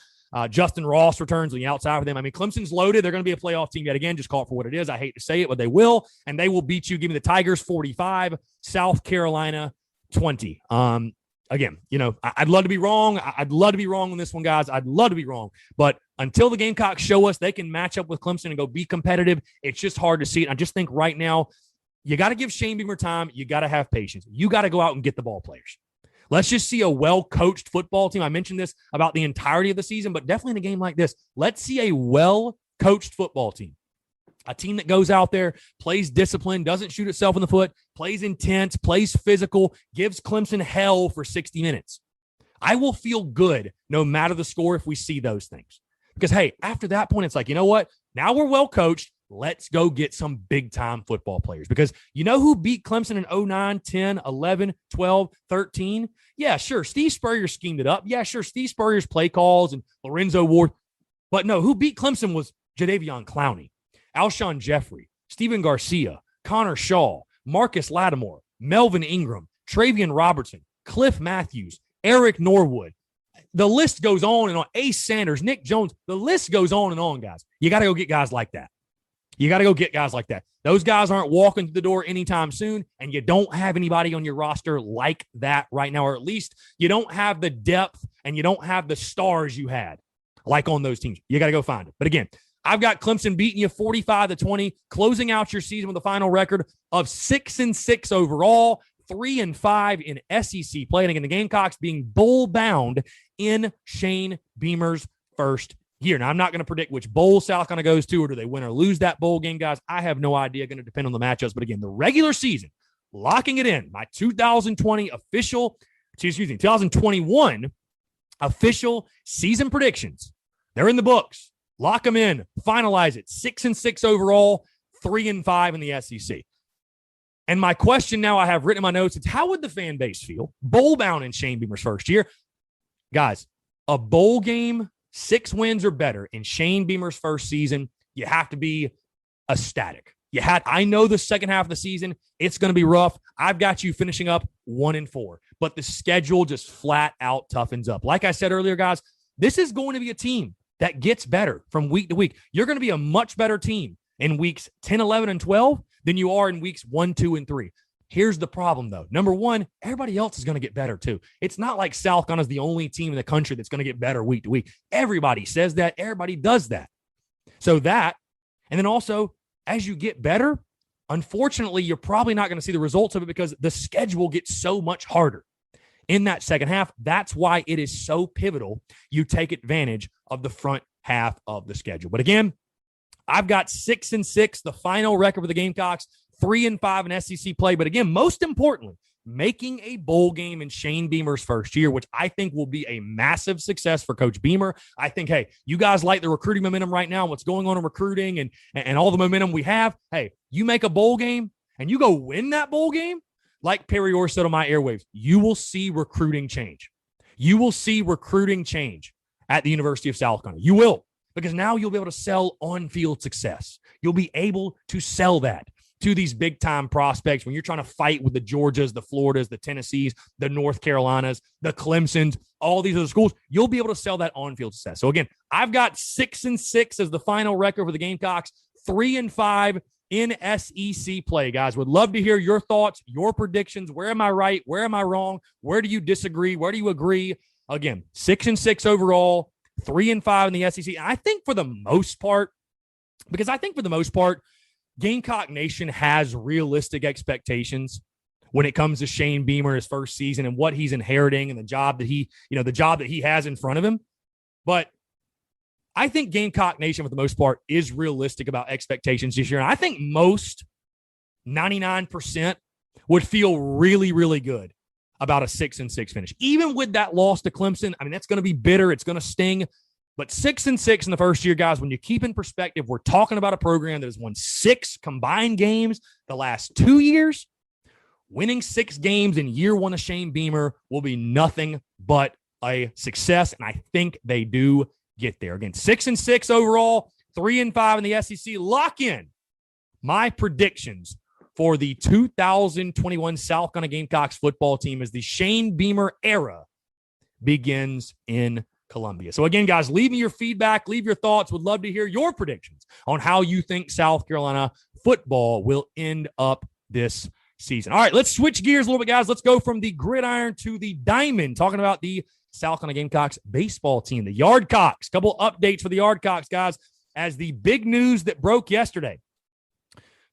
Justin Ross returns on the outside for them. I mean, Clemson's loaded. They're going to be a playoff team yet again. Just call it for what it is. I hate to say it, but they will. And they will beat you. Give me the Tigers 45, South Carolina 20. Again, I'd love to be wrong. I'd love to be wrong on this one, guys. I'd love to be wrong. But until the Gamecocks show us they can match up with Clemson and go be competitive, it's just hard to see it. I just think right now, you got to give Shane Beamer time. You got to have patience. You got to go out and get the ball players. Let's just see a well-coached football team. I mentioned this about the entirety of the season, but definitely in a game like this, let's see a well-coached football team A team that goes out there, plays discipline, doesn't shoot itself in the foot, plays intense, plays physical, gives Clemson hell for 60 minutes. I will feel good no matter the score if we see those things. Because, hey, after that point, it's like, you know what? Now we're well coached. Let's go get some big-time football players. Because you know who beat Clemson in 09, 10, 11, 12, 13? Yeah, sure, Steve Spurrier schemed it up. Yeah, sure, Steve Spurrier's play calls and Lorenzo Ward. But no, who beat Clemson was Jadeveon Clowney, Alshon Jeffrey, Steven Garcia, Connor Shaw, Marcus Lattimore, Melvin Ingram, Travian Robertson, Cliff Matthews, Eric Norwood. The list goes on and on. Ace Sanders, Nick Jones. The list goes on and on, guys. You got to go get guys like that. You got to go get guys like that. Those guys aren't walking through the door anytime soon, and you don't have anybody on your roster like that right now, or at least you don't have the depth and you don't have the stars you had like on those teams. You got to go find it. But again, I've got Clemson beating you 45-20, closing out your season with a final record of 6-6 overall, 3-5 in SEC play. And again, the Gamecocks being bowl-bound in Shane Beamer's first year. Now, I'm not going to predict which bowl South Carolina goes to, or do they win or lose that bowl game, guys. I have no idea. Going to depend on the matchups. But again, the regular season, locking it in. My 2021 official season predictions. They're in the books. Lock them in. Finalize it. 6-6 overall, 3-5 in the SEC. And my question now I have written in my notes, it's how would the fan base feel? Bowl-bound in Shane Beamer's first year. Guys, a bowl game, 6 wins or better in Shane Beamer's first season, you have to be ecstatic. I know the second half of the season, it's going to be rough. I've got you finishing up 1-4, but the schedule just flat out toughens up. Like I said earlier, guys, this is going to be a team that gets better from week to week. You're going to be a much better team in weeks 10, 11, and 12 than you are in weeks 1, 2, and 3. Here's the problem, though. Number one, everybody else is going to get better, too. It's not like South Carolina is the only team in the country that's going to get better week to week. Everybody says that. Everybody does that. So that, and then also, as you get better, unfortunately, you're probably not going to see the results of it because the schedule gets so much harder in that second half. That's why it is so pivotal you take advantage of the front half of the schedule. But again, I've got 6-6, the final record for the Gamecocks, 3-5 in SEC play. But again, most importantly, making a bowl game in Shane Beamer's first year, which I think will be a massive success for Coach Beamer. I think, hey, you guys like the recruiting momentum right now, what's going on in recruiting and all the momentum we have. Hey, you make a bowl game and you go win that bowl game, like Perry Orr said on my airwaves, you will see recruiting change. You will see recruiting change at the University of South Carolina. You will, because now you'll be able to sell on-field success. You'll be able to sell that to these big-time prospects when you're trying to fight with the Georgias, the Floridas, the Tennessees, the North Carolinas, the Clemsons, all these other schools. You'll be able to sell that on-field success. So, again, I've got 6-6 as the final record for the Gamecocks, 3-5 in SEC play, guys. Would love to hear your thoughts, your predictions. Where am I right? Where am I wrong? Where do you disagree? Where do you agree? Again, 6-6 overall, 3-5 in the SEC. And I think for the most part, Gamecock Nation has realistic expectations when it comes to Shane Beamer, his first season, and what he's inheriting and the job that he has in front of him. But I think Gamecock Nation, for the most part, is realistic about expectations this year. And I think most, 99%, would feel really, really good about a 6-6 finish. Even with that loss to Clemson, I mean, that's going to be bitter. It's going to sting. But 6-6 in the first year, guys, when you keep in perspective, we're talking about a program that has won 6 combined games the last 2 years. Winning 6 games in year one of Shane Beamer will be nothing but a success, and I think they do get there. Again, 6-6 overall, 3-5 in the SEC. Lock in my predictions for the 2021 South Carolina Gamecocks football team as the Shane Beamer era begins in Columbia. So again, guys, leave me your feedback, leave your thoughts. Would love to hear your predictions on how you think South Carolina football will end up this season. All right, let's switch gears a little bit, guys. Let's go from the gridiron to the diamond, talking about the South Carolina Gamecocks baseball team, the Yardcocks. Couple updates for the Yardcocks, guys, as the big news that broke yesterday.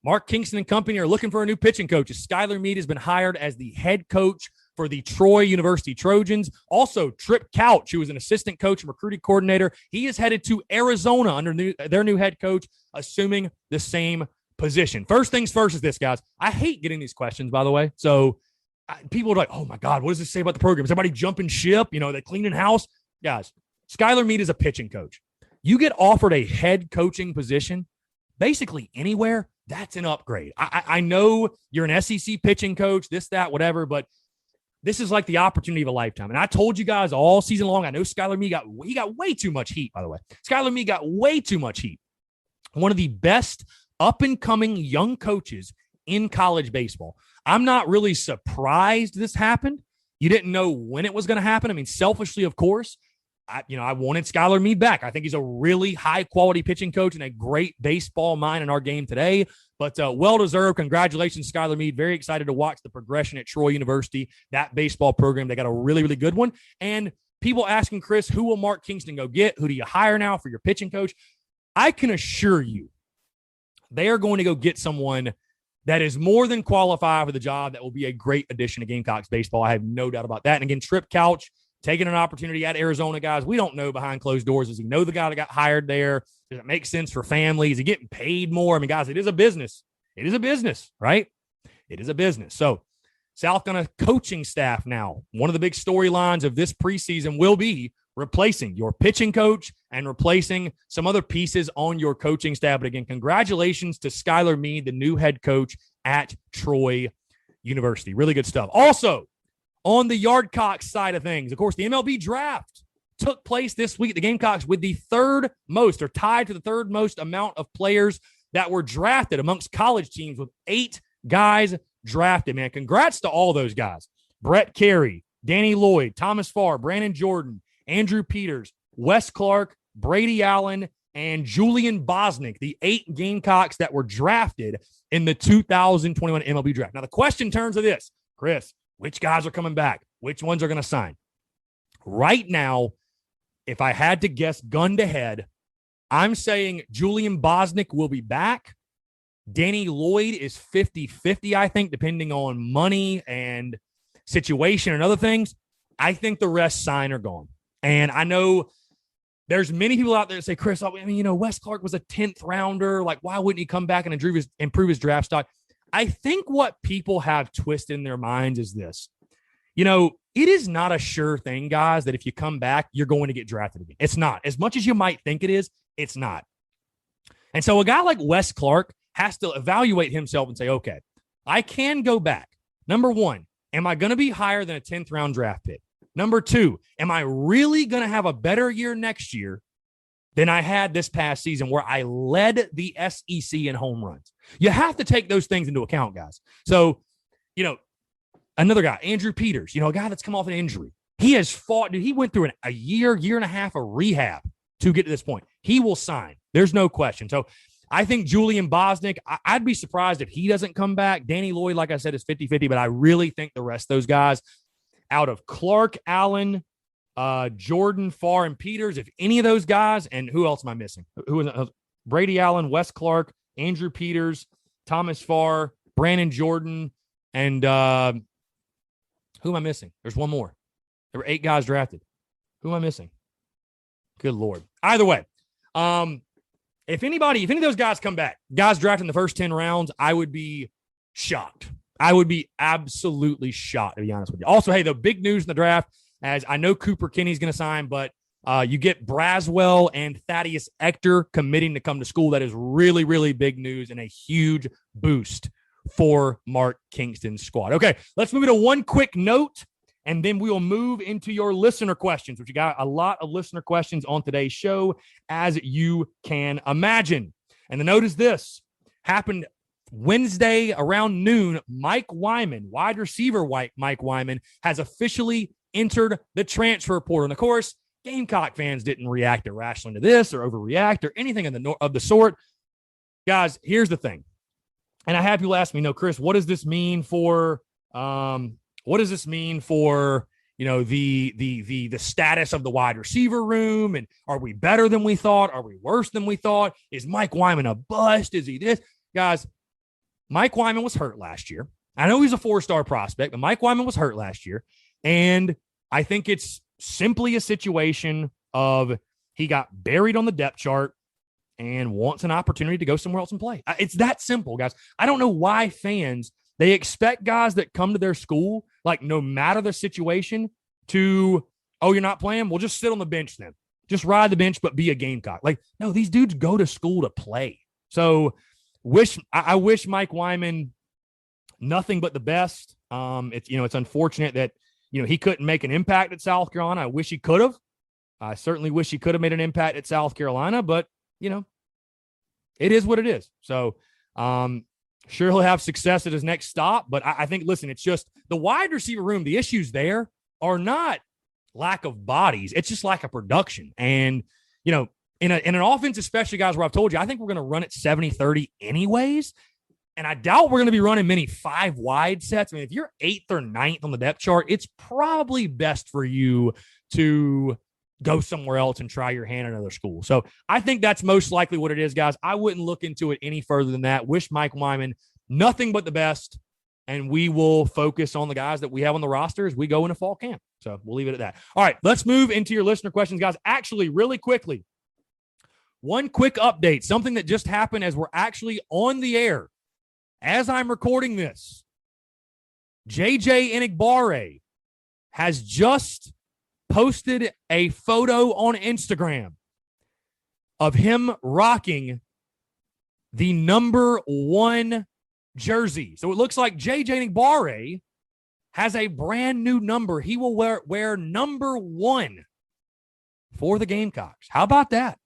Mark Kingston and company are looking for a new pitching coach. Skylar Meade has been hired as the head coach for the Troy University Trojans. Also, Trip Couch, who was an assistant coach and recruiting coordinator, he is headed to Arizona under their new head coach, assuming the same position. First things first is this, guys. I hate getting these questions, by the way. So people are like, oh, my God, what does this say about the program? Is everybody jumping ship? They cleaning house? Guys, Skylar Meade is a pitching coach. You get offered a head coaching position basically anywhere, that's an upgrade. I know you're an SEC pitching coach, this, that, whatever, but this is like the opportunity of a lifetime. And I told you guys all season long, I know Skylar Meade got way too much heat, by the way. Skylar Meade got way too much heat. One of the best up-and-coming young coaches in college baseball. I'm not really surprised this happened. You didn't know when it was going to happen. I mean, selfishly, of course, I wanted Skylar Meade back. I think he's a really high-quality pitching coach and a great baseball mind in our game today. But well-deserved. Congratulations, Skylar Meade. Very excited to watch the progression at Troy University, that baseball program. They got a really, really good one. And people asking, Chris, who will Mark Kingston go get? Who do you hire now for your pitching coach? I can assure you they are going to go get someone that is more than qualified for the job that will be a great addition to Gamecocks baseball. I have no doubt about that. And again, Trip Couch, taking an opportunity at Arizona, guys. We don't know behind closed doors. Does he know the guy that got hired there? Does it make sense for family? Is he getting paid more? I mean, guys, it is a business. It is a business, right? It is a business. So South Carolina coaching staff now. One of the big storylines of this preseason will be replacing your pitching coach and replacing some other pieces on your coaching staff. But again, congratulations to Skylar Meade, the new head coach at Troy University. Really good stuff. Also, on the Yardcocks side of things, of course, the MLB Draft took place this week at the Gamecocks with the third most, or tied to the third most amount of players that were drafted amongst college teams, with 8 guys drafted, man. Congrats to all those guys. Brett Carey, Danny Lloyd, Thomas Farr, Brandon Jordan, Andrew Peters, Wes Clark, Brady Allen, and Julian Bosnick, the 8 Gamecocks that were drafted in the 2021 MLB Draft. Now, the question turns to this, Chris, which guys are coming back? Which ones are going to sign? Right now, if I had to guess gun to head, I'm saying Julian Bosnick will be back. Danny Lloyd is 50-50, I think, depending on money and situation and other things. I think the rest sign or gone. And I know there's many people out there that say, Chris, Wes Clark was a 10th rounder. Like, why wouldn't he come back and improve his draft stock? I think what people have twisted in their minds is this. It is not a sure thing, guys, that if you come back, you're going to get drafted again. It's not. As much as you might think it is, it's not. And so a guy like Wes Clark has to evaluate himself and say, okay, I can go back. Number one, am I going to be higher than a 10th round draft pick? Number two, am I really going to have a better year next year than I had this past season where I led the SEC in home runs? You have to take those things into account, guys. So, another guy, Andrew Peters, a guy that's come off an injury. He has fought. Dude, he went through a year and a half of rehab to get to this point. He will sign. There's no question. So I think Julian Bosnick, I'd be surprised if he doesn't come back. Danny Lloyd, like I said, is 50-50, but I really think the rest of those guys out of Clark, Allen, Jordan, Farr, and Peters, if any of those guys, and who else am I missing? Brady Allen, Wes Clark, Andrew Peters, Thomas Farr, Brandon Jordan, and who am I missing? There's one more. There were 8 guys drafted. Who am I missing? Good Lord. Either way, if any of those guys come back, guys drafted in the first 10 rounds, I would be shocked. I would be absolutely shocked, to be honest with you. Also, hey, the big news in the draft, as I know Cooper Kinney's going to sign, but you get Braswell and Thaddeus Ector committing to come to school. That is really, really big news and a huge boost for Mark Kingston's squad. Okay, let's move to one quick note, and then we will move into your listener questions, which you got a lot of listener questions on today's show, as you can imagine. And the note is this. Happened Wednesday around noon. Mike Wyman, wide receiver Mike Wyman, has officially entered the transfer portal. And, of course, Gamecock fans didn't react irrationally to this or overreact or anything of the sort. Guys, here's the thing. And I have people ask me, Chris, what does this mean for the status of the wide receiver room? And are we better than we thought? Are we worse than we thought? Is Mike Wyman a bust? Is he this? Guys, Mike Wyman was hurt last year. I know he's a 4-star prospect, but Mike Wyman was hurt last year. And I think it's simply a situation of he got buried on the depth chart and wants an opportunity to go somewhere else and play. It's that simple, guys. I don't know why fans, they expect guys that come to their school, like no matter the situation, to, oh, you're not playing? Well, just sit on the bench then. Just ride the bench, but be a Gamecock. Like, no, these dudes go to school to play. So I wish Mike Wyman nothing but the best. It's unfortunate that, he couldn't make an impact at South Carolina. I wish he could have. I certainly wish he could have made an impact at South Carolina, but, it is what it is. So, sure, he'll have success at his next stop, but I think, listen, it's just the wide receiver room. The issues there are not lack of bodies. It's just lack of production. And, in an offense, especially, guys, where I've told you, I think we're going to run it 70-30 anyways. And I doubt we're going to be running many 5 wide sets. I mean, if you're 8th or 9th on the depth chart, it's probably best for you to go somewhere else and try your hand at another school. So I think that's most likely what it is, guys. I wouldn't look into it any further than that. Wish Mike Wyman nothing but the best, and we will focus on the guys that we have on the roster as we go into fall camp. So we'll leave it at that. All right, let's move into your listener questions, guys. Actually, really quickly, one quick update, something that just happened as we're actually on the air. As I'm recording this, JJ Enigbare has just posted a photo on Instagram of him rocking the number 1 jersey. So it looks like JJ Enigbare has a brand new number. He will wear number 1 for the Gamecocks. How about that?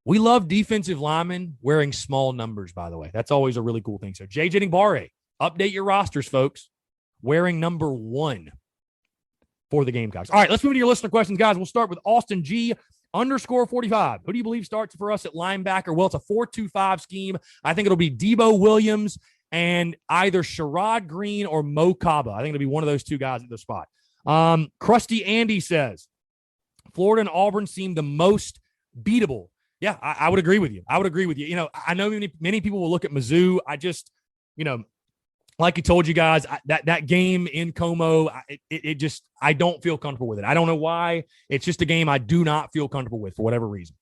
We love defensive linemen wearing small numbers, by the way. That's always a really cool thing. So JJ Enigbare, update your rosters, folks, wearing number 1 for the Gamecocks. All right, let's move to your listener questions, guys. We'll start with Austin G _45. Who do you believe starts for us at linebacker? Well, it's a 4-2-5 scheme. I think it'll be Debo Williams and either Sherrod Green or Mo Kaba. I think it'll be one of those two guys at the spot. Krusty Andy says, Florida and Auburn seem the most beatable. Yeah, I would agree with you. I know many people will look at Mizzou. I just, like I told you guys, that game in Como, I don't feel comfortable with it. I don't know why. It's just a game I do not feel comfortable with for whatever reason.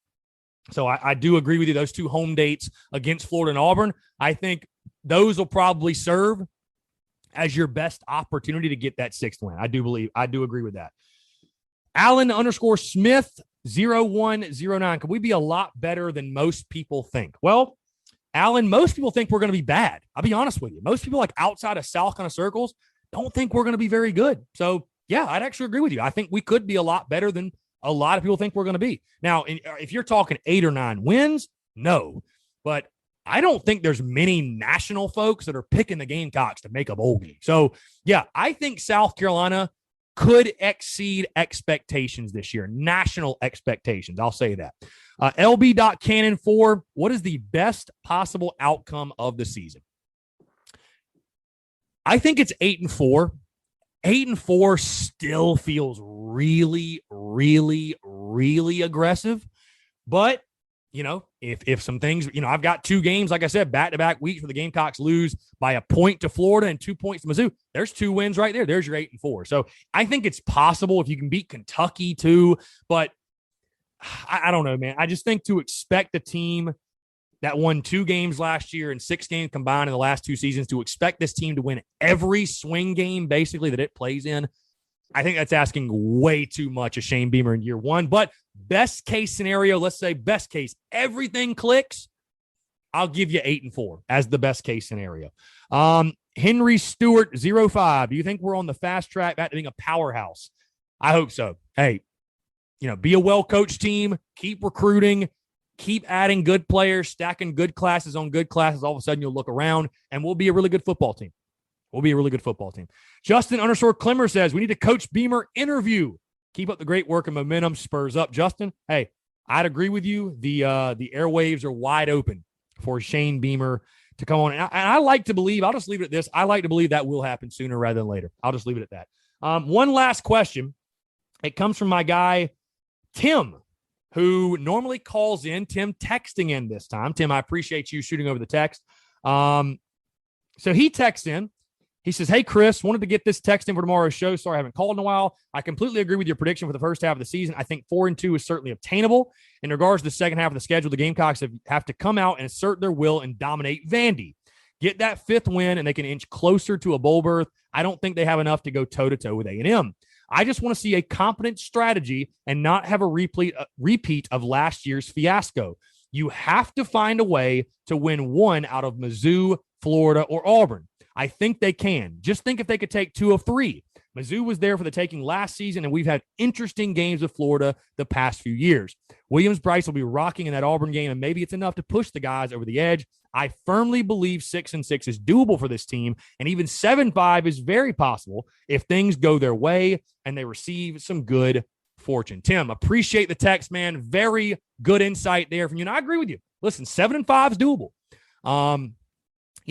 So I do agree with you. Those 2 home dates against Florida and Auburn, I think those will probably serve as your best opportunity to get that 6th win. I do agree with that. Allen _Smith 0109. Can we be a lot better than most people think? Well, Alan, most people think we're going to be bad. I'll be honest with you. Most people, like outside of South kind of circles, don't think we're going to be very good. So, yeah, I'd actually agree with you. I think we could be a lot better than a lot of people think we're going to be. Now, if you're talking 8 or 9 wins, no. But I don't think there's many national folks that are picking the Gamecocks to make a bowl game. So, yeah, I think South Carolina could exceed expectations this year, national expectations. I'll say that. LB.Cannon4, what is the best possible outcome of the season? I think it's 8-4. 8-4 still feels really, really, really aggressive. But, if some things, I've got 2 games, like I said, back-to-back weeks where the Gamecocks lose by a point to Florida and 2 points to Mizzou. There's 2 wins right there. There's your 8-4. So I think it's possible if you can beat Kentucky too. But I don't know, man. I just think to expect a team that won 2 games last year and 6 games combined in the last 2 seasons, to expect this team to win every swing game basically that it plays in, I think that's asking way too much of Shane Beamer in year 1. But best case scenario, let's say best case, everything clicks, I'll give you 8-4 as the best case scenario. Henry Stewart 05. Do you think we're on the fast track back to being a powerhouse? I hope so. Hey, be a well-coached team, keep recruiting, keep adding good players, stacking good classes on good classes. All of a sudden you'll look around and we'll be a really good football team. Justin _Clemmer says, we need a Coach Beamer interview. Keep up the great work and momentum. Spurs up. Justin, hey, I'd agree with you. The airwaves are wide open for Shane Beamer to come on. And I like to believe, I'll just leave it at this. I like to believe that will happen sooner rather than later. I'll just leave it at that. One last question. It comes from my guy, Tim, who normally calls in. Tim texting in this time. Tim, I appreciate you shooting over the text. So he texts in. He says, hey, Chris, wanted to get this text in for tomorrow's show. Sorry, I haven't called in a while. I completely agree with your prediction for the first half of the season. I think 4-2 is certainly obtainable. In regards to the second half of the schedule, the Gamecocks have to come out and assert their will and dominate Vandy. Get that fifth win, and they can inch closer to a bowl berth. I don't think they have enough to go toe-to-toe with A&M. I just want to see a competent strategy and not have a repeat of last year's fiasco. You have to find a way to win one out of Mizzou, Florida, or Auburn. I think they can. Just think if they could take 2 of 3. Mizzou was there for the taking last season, and we've had interesting games with Florida the past few years. Williams-Brice will be rocking in that Auburn game, and maybe it's enough to push the guys over the edge. I firmly believe 6-6 is doable for this team, and even 7-5 is very possible if things go their way and they receive some good fortune. Tim, appreciate the text, man. Very good insight there from you, and I agree with you. Listen, 7-5 is doable.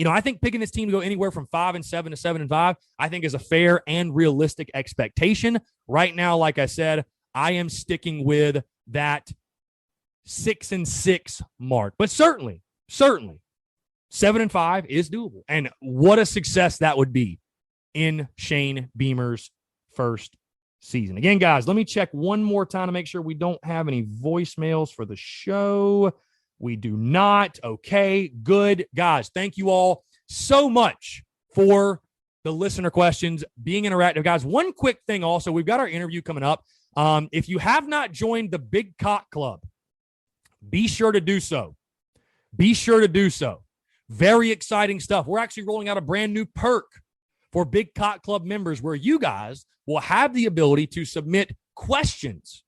I think picking this team to go anywhere from 5-7 to 7-5, I think is a fair and realistic expectation. Right now, like I said, I am sticking with that 6-6 mark. But certainly, 7-5 is doable. And what a success that would be in Shane Beamer's first season. Again, guys, let me check one more time to make sure we don't have any voicemails for the show. We do not. Okay, good. Guys, thank you all so much for the listener questions, being interactive. Guys, one quick thing also, we've got our interview coming up. If you have not joined the Big Cock Club, be sure to do so. Very exciting stuff. We're actually rolling out a brand new perk for Big Cock Club members where you guys will have the ability to submit questions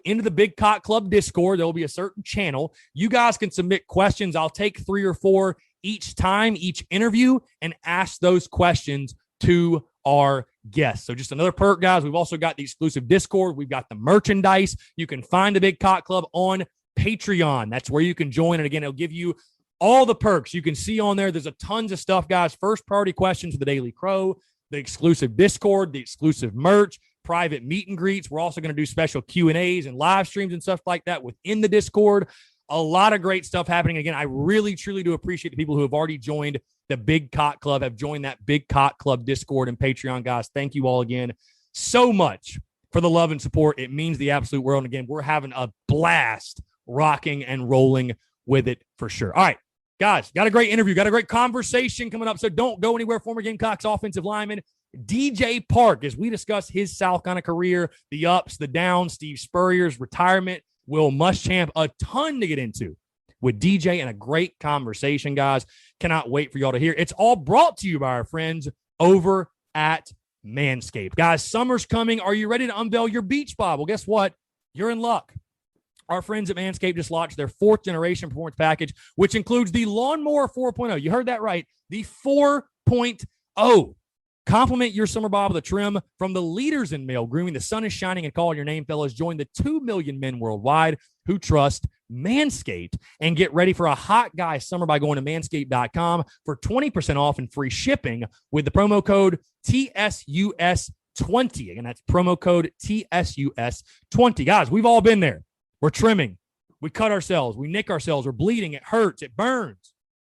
into the Big Cock Club Discord. There will be a certain channel. You guys can submit questions. I'll take 3 or 4 each time, each interview, and ask those questions to our guests. So just another perk, guys. We've also got the exclusive Discord. We've got the merchandise. You can find the Big Cock Club on Patreon. That's where you can join. And again, it'll give you all the perks you can see on there. There's a tons of stuff, guys. First party questions for the Daily Crow, the exclusive Discord, the exclusive merch, private meet and greets. We're also going to do special Q&As and live streams and stuff like that within the Discord. A lot of great stuff happening. Again, I really, truly do appreciate the people who have already joined the Big Cock Club, have joined that Big Cock Club Discord and Patreon, guys. Thank you all again so much for the love and support. It means the absolute world. And again, we're having a blast rocking and rolling with it for sure. All right, guys, got a great interview, got a great conversation coming up. So don't go anywhere. Former Gamecocks offensive lineman DJ Park, as we discuss his South Carolina career, the ups, the downs, Steve Spurrier's retirement, Will Muschamp, a ton to get into with DJ and a great conversation, guys. Cannot wait for y'all to hear. It's all brought to you by our friends over at Manscaped. Guys, summer's coming. Are you ready to unveil your beach bod? Well, guess what? You're in luck. Our friends at Manscaped just launched their 4th generation performance package, which includes the Lawnmower 4.0. You heard that right. The 4.0. Compliment your summer bob with a trim from the leaders in male grooming. The sun is shining and calling your name, fellas. Join the 2 million men worldwide who trust Manscaped and get ready for a hot guy summer by going to manscaped.com for 20% off and free shipping with the promo code TSUS20. Again, that's promo code TSUS20. Guys, we've all been there. We're trimming. We cut ourselves. We nick ourselves. We're bleeding. It hurts. It burns.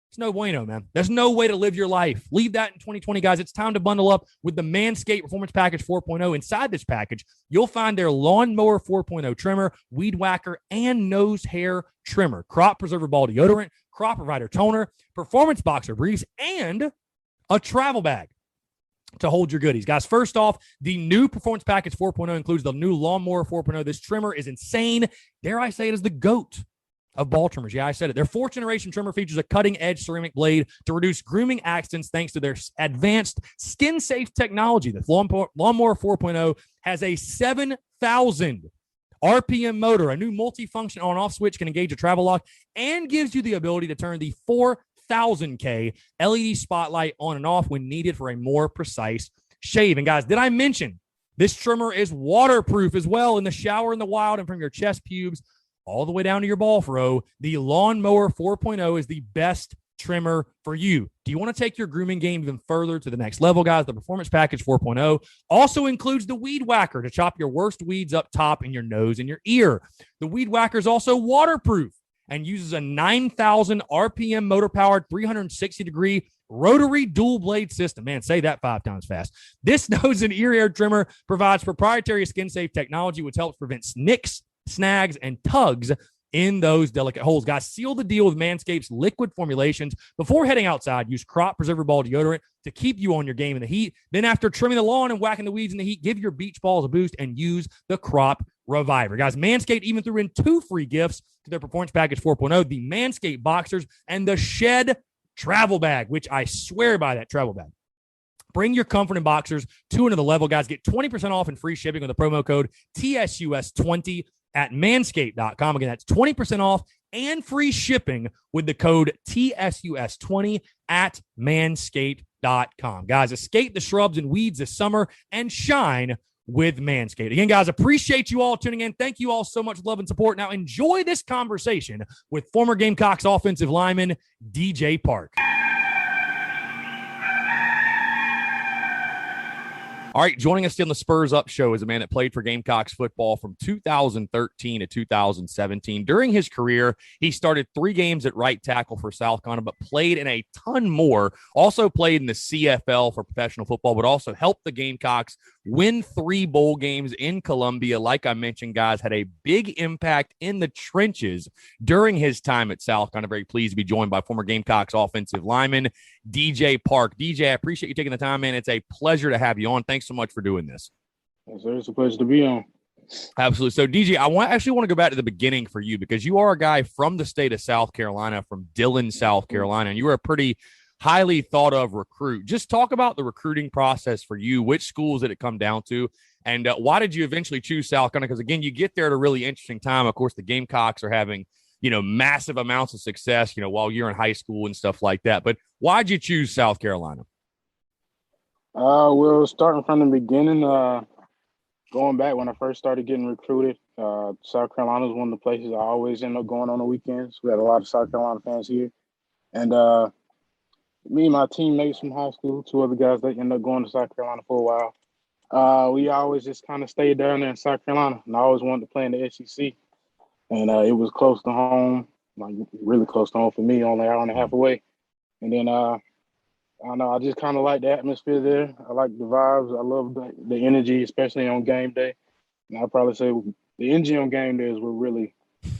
It's no bueno, man. There's no way to live your life. Leave that in 2020, guys. It's time to bundle up with the Manscaped Performance Package 4.0. Inside this package, you'll find their Lawnmower 4.0 trimmer, weed whacker, and nose hair trimmer, crop preserver ball deodorant, crop provider toner, performance boxer briefs, and a travel bag to hold your goodies. Guys, first off, the new Performance Package 4.0 includes the new Lawnmower 4.0. This trimmer is insane. Dare I say it is the GOAT of ball trimmers. Yeah, I said it. Their 4th generation trimmer features a cutting-edge ceramic blade to reduce grooming accidents thanks to their advanced skin-safe technology. The Lawnmower 4.0 has a 7,000 RPM motor, a new multi-function on-off switch can engage a travel lock, and gives you the ability to turn the 4,000K LED spotlight on and off when needed for a more precise shave. And guys, did I mention this trimmer is waterproof as well in the shower, in the wild, and from your chest pubes all the way down to your ball throw? The Lawnmower 4.0 is the best trimmer for you. Do you want to take your grooming game even further to the next level, guys? The Performance Package 4.0 also includes the Weed Whacker to chop your worst weeds up top in your nose and your ear. The Weed Whacker is also waterproof and uses a 9,000 RPM motor-powered 360-degree rotary dual blade system. Man, say that 5 times fast. This nose and ear hair trimmer provides proprietary skin safe technology, which helps prevent nicks, snags, and tugs in those delicate holes. Guys, seal the deal with Manscaped's liquid formulations. Before heading outside, use Crop Preserver Ball deodorant to keep you on your game in the heat. Then after trimming the lawn and whacking the weeds in the heat, give your beach balls a boost and use the Crop Reviver. Guys, Manscaped even threw in 2 free gifts to their Performance Package 4.0, the Manscaped Boxers and the Shed Travel Bag, which I swear by that travel bag. Bring your comfort in boxers to another level, guys. Get 20% off and free shipping with the promo code TSUS20 at manscaped.com. Again, that's 20% off and free shipping with the code TSUS20 at manscaped.com. Guys, escape the shrubs and weeds this summer and shine with Manscaped. Again, guys, appreciate you all tuning in. Thank you all so much for love and support. Now enjoy this conversation with former Gamecocks offensive lineman DJ Park. All right, joining us on the Spurs Up Show is a man that played for Gamecocks football from 2013 to 2017. During his career, he started 3 games at right tackle for South Carolina, but played in a ton more. Also played in the CFL for professional football, but also helped the Gamecocks win 3 bowl games in Columbia. Like I mentioned, guys, had a big impact in the trenches during his time at South Carolina. Very pleased to be joined by former Gamecocks offensive lineman DJ Park. DJ, I appreciate you taking the time, man. It's a pleasure to have you on. Thanks so much for doing this. Yes, sir. It's a pleasure to be on. Absolutely. So, DJ, I actually want to go back to the beginning for you because you are a guy from the state of South Carolina, from Dillon, South Carolina, and you were a pretty highly thought of recruit. Just talk about the recruiting process for you. Which schools did it come down to? And why did you eventually choose South Carolina? Because, again, you get there at a really interesting time. Of course, the Gamecocks are having, massive amounts of success, while you're in high school and stuff like that. But why'd you choose South Carolina? Well, starting from the beginning, going back when I first started getting recruited, South Carolina was one of the places I always end up going on the weekends. We had a lot of South Carolina fans here. And me and my teammates from high school, 2 other guys that ended up going to South Carolina for a while, we always just kind of stayed down there in South Carolina. And I always wanted to play in the SEC. And it was close to home, like really close to home for me, only an hour and a half away. And then I don't know, I just kind of like the atmosphere there. I like the vibes. I love the energy, especially on game day. And I'd probably say the energy on game day is what really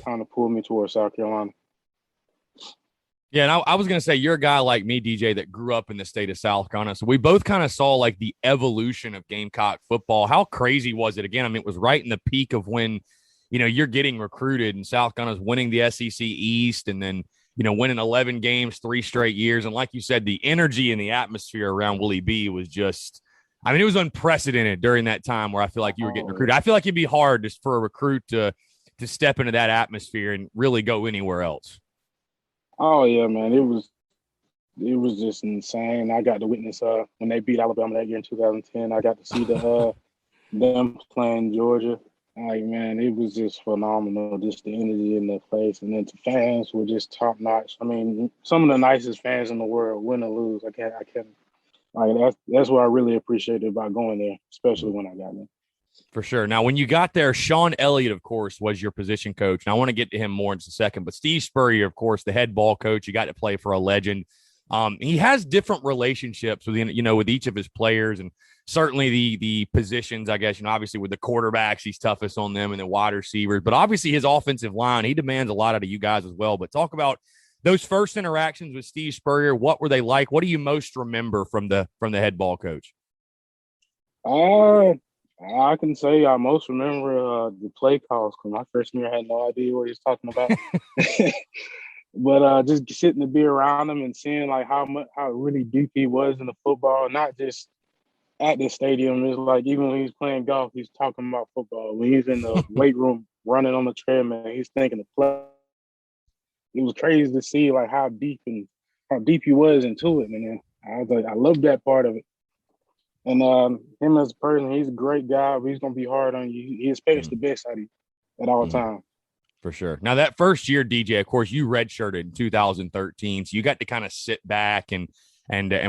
kind of pulled me towards South Carolina. Yeah, and I was going to say, you're a guy like me, DJ, that grew up in the state of South Carolina. So we both kind of saw, like, the evolution of Gamecock football. How crazy was it? Again, I mean, it was right in the peak of when, you're getting recruited and South Carolina's winning the SEC East and then, winning 11 games, 3 straight years. And like you said, the energy and the atmosphere around Willie B was just, it was unprecedented during that time where I feel like you were getting recruited. I feel like it'd be hard just for a recruit to step into that atmosphere and really go anywhere else. Oh, yeah, man. It was just insane. I got to witness when they beat Alabama that year in 2010. I got to see them playing Georgia. Like, man, it was just phenomenal, just the energy in the place. And then the fans were just top notch. I mean, some of the nicest fans in the world, win or lose. I can't. Like, that's what I really appreciated about going there, especially when I got there. For sure. Now, when you got there, Sean Elliott, of course, was your position coach. And I want to get to him more in just a second. But Steve Spurrier, of course, the head ball coach, you got to play for a legend. He has different relationships with, with each of his players, and certainly the positions, I guess, obviously with the quarterbacks, he's toughest on them, and the wide receivers. But obviously his offensive line, he demands a lot out of you guys as well. But talk about those first interactions with Steve Spurrier. What were they like? What do you most remember from the head ball coach? I can say I most remember the play calls, because my first year I had no idea what he was talking about. But just sitting to be around him and seeing like how really deep he was in the football, not just at the stadium. It's like even when he's playing golf, he's talking about football. When he's in the weight room running on the treadmill, he's thinking of play. It was crazy to see like how deep he was into it. And then I was like, I love that part of it. And him as a person, he's a great guy, but he's gonna be hard on you. He expects the best out of you at all times. For sure. Now, that first year, DJ, of course, you redshirted in 2013, so you got to kind of sit back and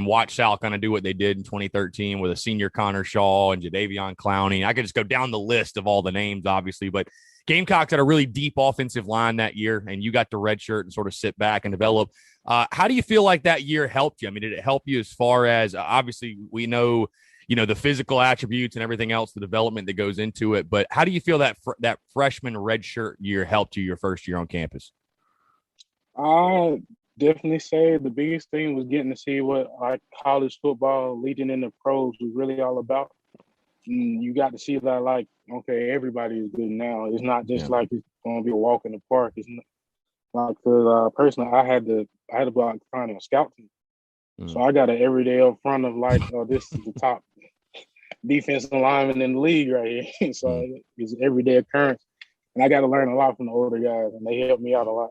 watch South kind of do what they did in 2013 with a senior Connor Shaw and Jadeveon Clowney. I could just go down the list of all the names, obviously, but Gamecocks had a really deep offensive line that year, and you got the red shirt and sort of sit back and develop. How do you feel like that year helped you? I mean, did it help you as far as obviously we know, the physical attributes and everything else, the development that goes into it. But how do you feel that that freshman red shirt year helped you your first year on campus? I definitely say the biggest thing was getting to see what like college football leading into pros was really all about. And you got to see that like, okay, everybody is good now. It's not just like it's going to be a walk in the park. It's not like the personally, I had to block kind of a scout team. So I got it every day up front of like, oh, this is the top defensive lineman in the league right here. So it's an everyday occurrence. And I got to learn a lot from the older guys, and they helped me out a lot.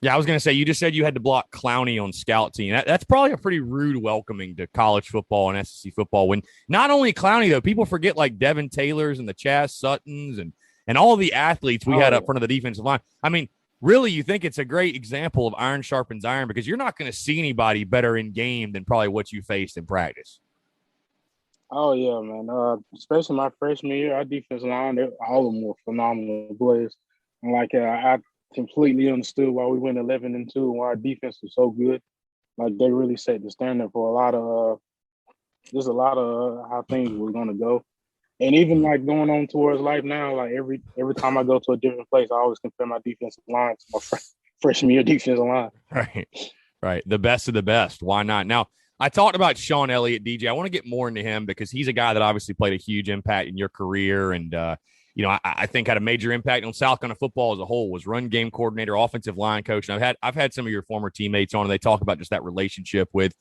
Yeah, I was going to say, you just said you had to block Clowney on scout team. That's probably a pretty rude welcoming to college football and SEC football. When not only Clowney, though, people forget like Devin Taylors and the Chaz Suttons and all the athletes we had up front of the defensive line. I mean, really, you think it's a great example of iron sharpens iron because you're not going to see anybody better in game than probably what you faced in practice. Oh, yeah, man. Especially my freshman year, our defensive line, all of them were phenomenal players. And like I completely understood why we went 11-2 and why our defense was so good. Like they really set the standard for a lot of how things were going to go. And even like going on towards life now, like every time I go to a different place, I always compare my defensive line to my freshman year defensive line. Right. The best of the best. Why not? Now, I talked about Sean Elliott, DJ. I want to get more into him because he's a guy that obviously played a huge impact in your career and I think had a major impact on South Carolina football as a whole, was run game coordinator, offensive line coach. And I've had some of your former teammates on, and they talk about just that relationship with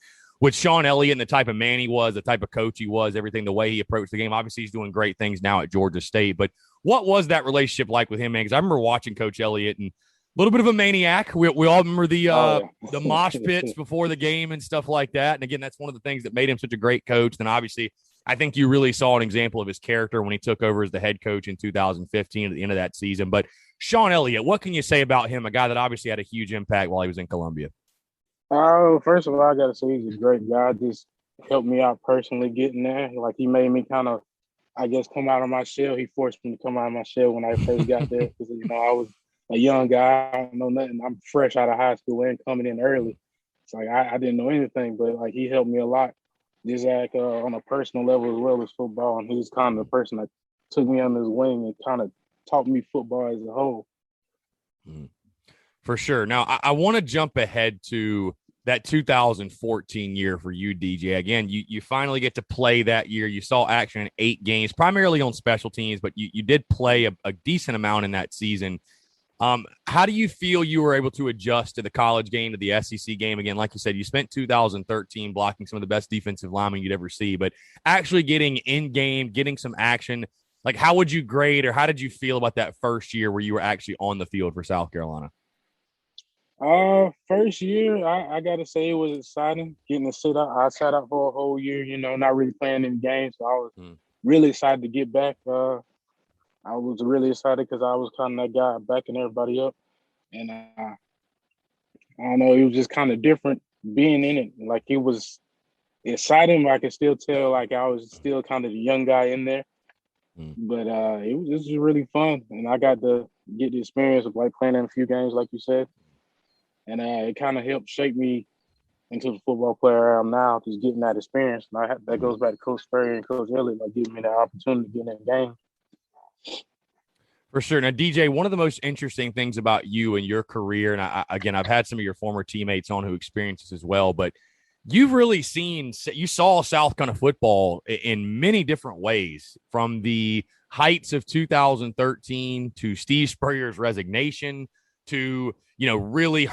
Sean Elliott and the type of man he was, the type of coach he was, everything, the way he approached the game. Obviously, he's doing great things now at Georgia State. But what was that relationship like with him, man? Because I remember watching Coach Elliott and a little bit of a maniac. We all remember the mosh pits before the game and stuff like that. And again, that's one of the things that made him such a great coach. Then obviously, I think you really saw an example of his character when he took over as the head coach in 2015 at the end of that season. But Sean Elliott, what can you say about him, a guy that obviously had a huge impact while he was in Columbia? Oh, first of all, I got to say he's a great guy. Just helped me out personally getting there. Like he made me kind of, I guess, come out of my shell. He forced me to come out of my shell when I first got there because, I was a young guy. I don't know nothing. I'm fresh out of high school and coming in early. It's like I didn't know anything, but like he helped me a lot. Just like on a personal level as well as football. And he's kind of the person that took me under his wing and kind of taught me football as a whole. For sure. Now, I want to jump ahead to that 2014 year for you, DJ. Again, you finally get to play that year. You saw action in 8 games, primarily on special teams, but you did play a decent amount in that season. How do you feel you were able to adjust to the college game, to the SEC game? Again, like you said, you spent 2013 blocking some of the best defensive linemen you'd ever see, but actually getting in game, getting some action, like how would you grade or how did you feel about that first year where you were actually on the field for South Carolina? First year, I got to say it was exciting getting to sit out. I sat out for a whole year, not really playing in games. So I was really excited to get back. I was really excited because I was kind of that guy backing everybody up. And I don't know, it was just kind of different being in it. Like it was exciting, but I could still tell like I was still kind of the young guy in there. But it was just really fun. And I got to get the experience of like playing in a few games, like you said. And it kind of helped shape me into the football player I am now, just getting that experience. And that goes back to Coach Spurrier and Coach Elliott, like giving me the opportunity to get in the game. For sure. Now, DJ, one of the most interesting things about you and your career, and I've had some of your former teammates on who experienced this as well, but you've really you saw South Carolina football in many different ways, from the heights of 2013 to Steve Spurrier's resignation to, really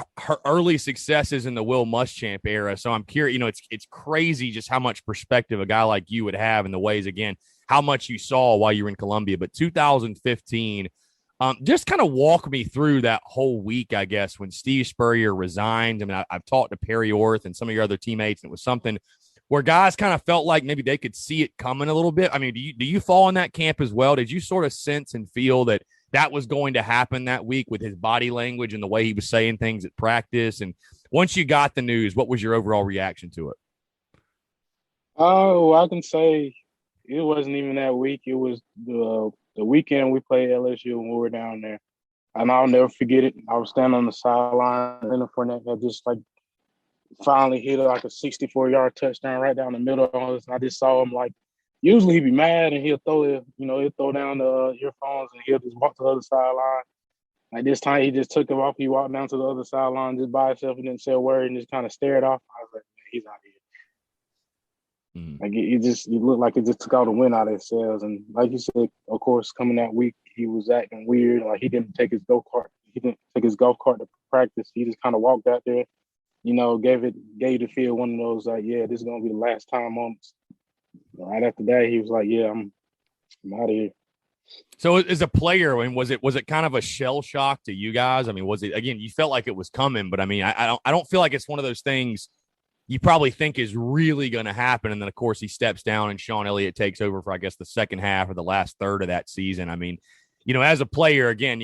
early successes in the Will Muschamp era. So I'm curious, it's crazy just how much perspective a guy like you would have in the ways, again, how much you saw while you were in Columbia. But 2015, just kind of walk me through that whole week, I guess, when Steve Spurrier resigned. I mean, I've talked to Perry Orth and some of your other teammates, and it was something where guys kind of felt like maybe they could see it coming a little bit. I mean, do you fall in that camp as well? Did you sort of sense and feel that was going to happen that week with his body language and the way he was saying things at practice? And once you got the news, what was your overall reaction to it? Oh, I can say it wasn't even that week. It was the the weekend we played LSU and we were down there. And I'll never forget it. I was standing on the sideline, and the Fournette had just like finally hit like a 64-yard touchdown right down the middle of us. I just saw him like, usually he'd be mad and he'll throw it, he'll throw down the earphones and he'll just walk to the other sideline. Like this time he just took him off. He walked down to the other sideline just by himself and didn't say a word and just kind of stared off. I was like, man, he's out here. Like it looked like it just took all the wind out of his sails. And like you said, of course, coming that week, he was acting weird. Like he didn't take his golf cart. He didn't take his golf cart to practice. He just kind of walked out there, gave the field one of those like, yeah, this is gonna be the last time moments. Right after that, he was like, yeah, I'm out of here. So as a player, I mean, was it kind of a shell shock to you guys? I mean, was it, again, you felt like it was coming, but I mean, I don't feel like it's one of those things you probably think is really going to happen. And then of course he steps down and Sean Elliott takes over for, I guess, the second half or the last third of that season. I mean, as a player, again,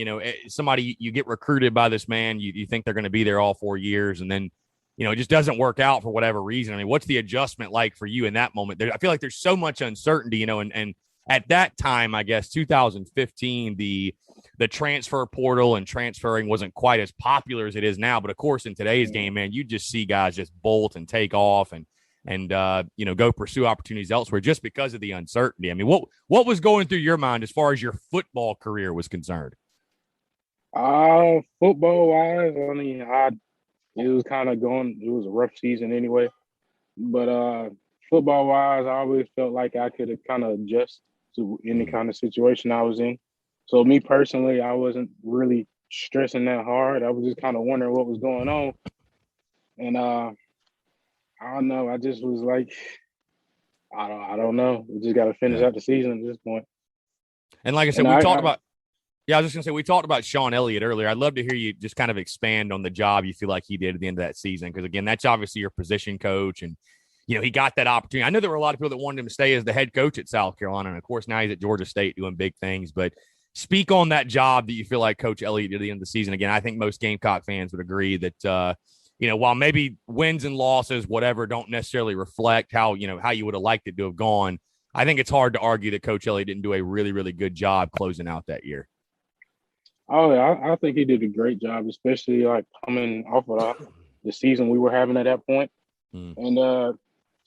somebody, you get recruited by this man, you think they're going to be there all 4 years. And then, it just doesn't work out for whatever reason. I mean, what's the adjustment like for you in that moment? I feel like there's so much uncertainty, and at that time, I guess 2015, the transfer portal and transferring wasn't quite as popular as it is now. But of course, in today's game, man, you just see guys just bolt and take off and go pursue opportunities elsewhere just because of the uncertainty. I mean, what was going through your mind as far as your football career was concerned? Football wise, I mean, it was kind of going. It was a rough season anyway, but football wise, I always felt like I could kind of adjust to any kind of situation I was in. So me personally, I wasn't really stressing that hard. I was just kind of wondering what was going on. And I don't know. I just was like, I don't know. We just got to finish out the season at this point. And like I said, I was just going to say, we talked about Sean Elliott earlier. I'd love to hear you just kind of expand on the job you feel like he did at the end of that season. Because again, that's obviously your position coach, and he got that opportunity. I know there were a lot of people that wanted him to stay as the head coach at South Carolina. And of course, now he's at Georgia State doing big things. But speak on that job that you feel like Coach Elliott did at the end of the season. Again, I think most Gamecock fans would agree that, while maybe wins and losses, whatever, don't necessarily reflect how you would have liked it to have gone, I think it's hard to argue that Coach Elliott didn't do a really, really good job closing out that year. Oh, yeah, I think he did a great job, especially like coming off of the season we were having at that point. And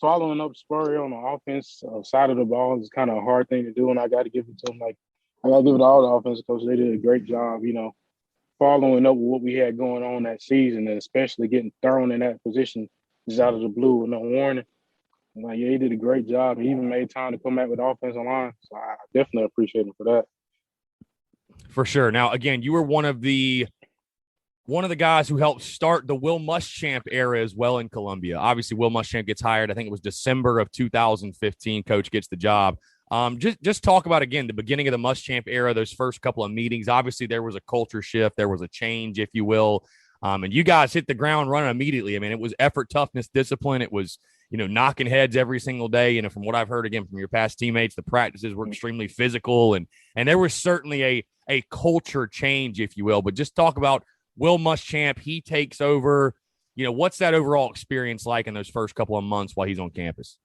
following up Spurrier on the offense side of the ball is kind of a hard thing to do, and I got to give it to him. Like, I got to give it to all the offensive coaches. They did a great job, following up with what we had going on that season, and especially getting thrown in that position just out of the blue with no warning. Like, yeah, he did a great job. He even made time to come back with the offensive line. So I definitely appreciate him for that. For sure. Now, again, you were one of the guys who helped start the Will Muschamp era as well in Columbia. Obviously, Will Muschamp gets hired. I think it was December of 2015. Coach gets the job. Just talk about, again, the beginning of the Muschamp era, those first couple of meetings. Obviously, there was a culture shift. There was a change, if you will. And you guys hit the ground running immediately. I mean, it was effort, toughness, discipline. It was, knocking heads every single day. From what I've heard, again, from your past teammates, the practices were extremely physical. And there was certainly a culture change, if you will. But just talk about Will Muschamp. He takes over. What's that overall experience like in those first couple of months while he's on campus?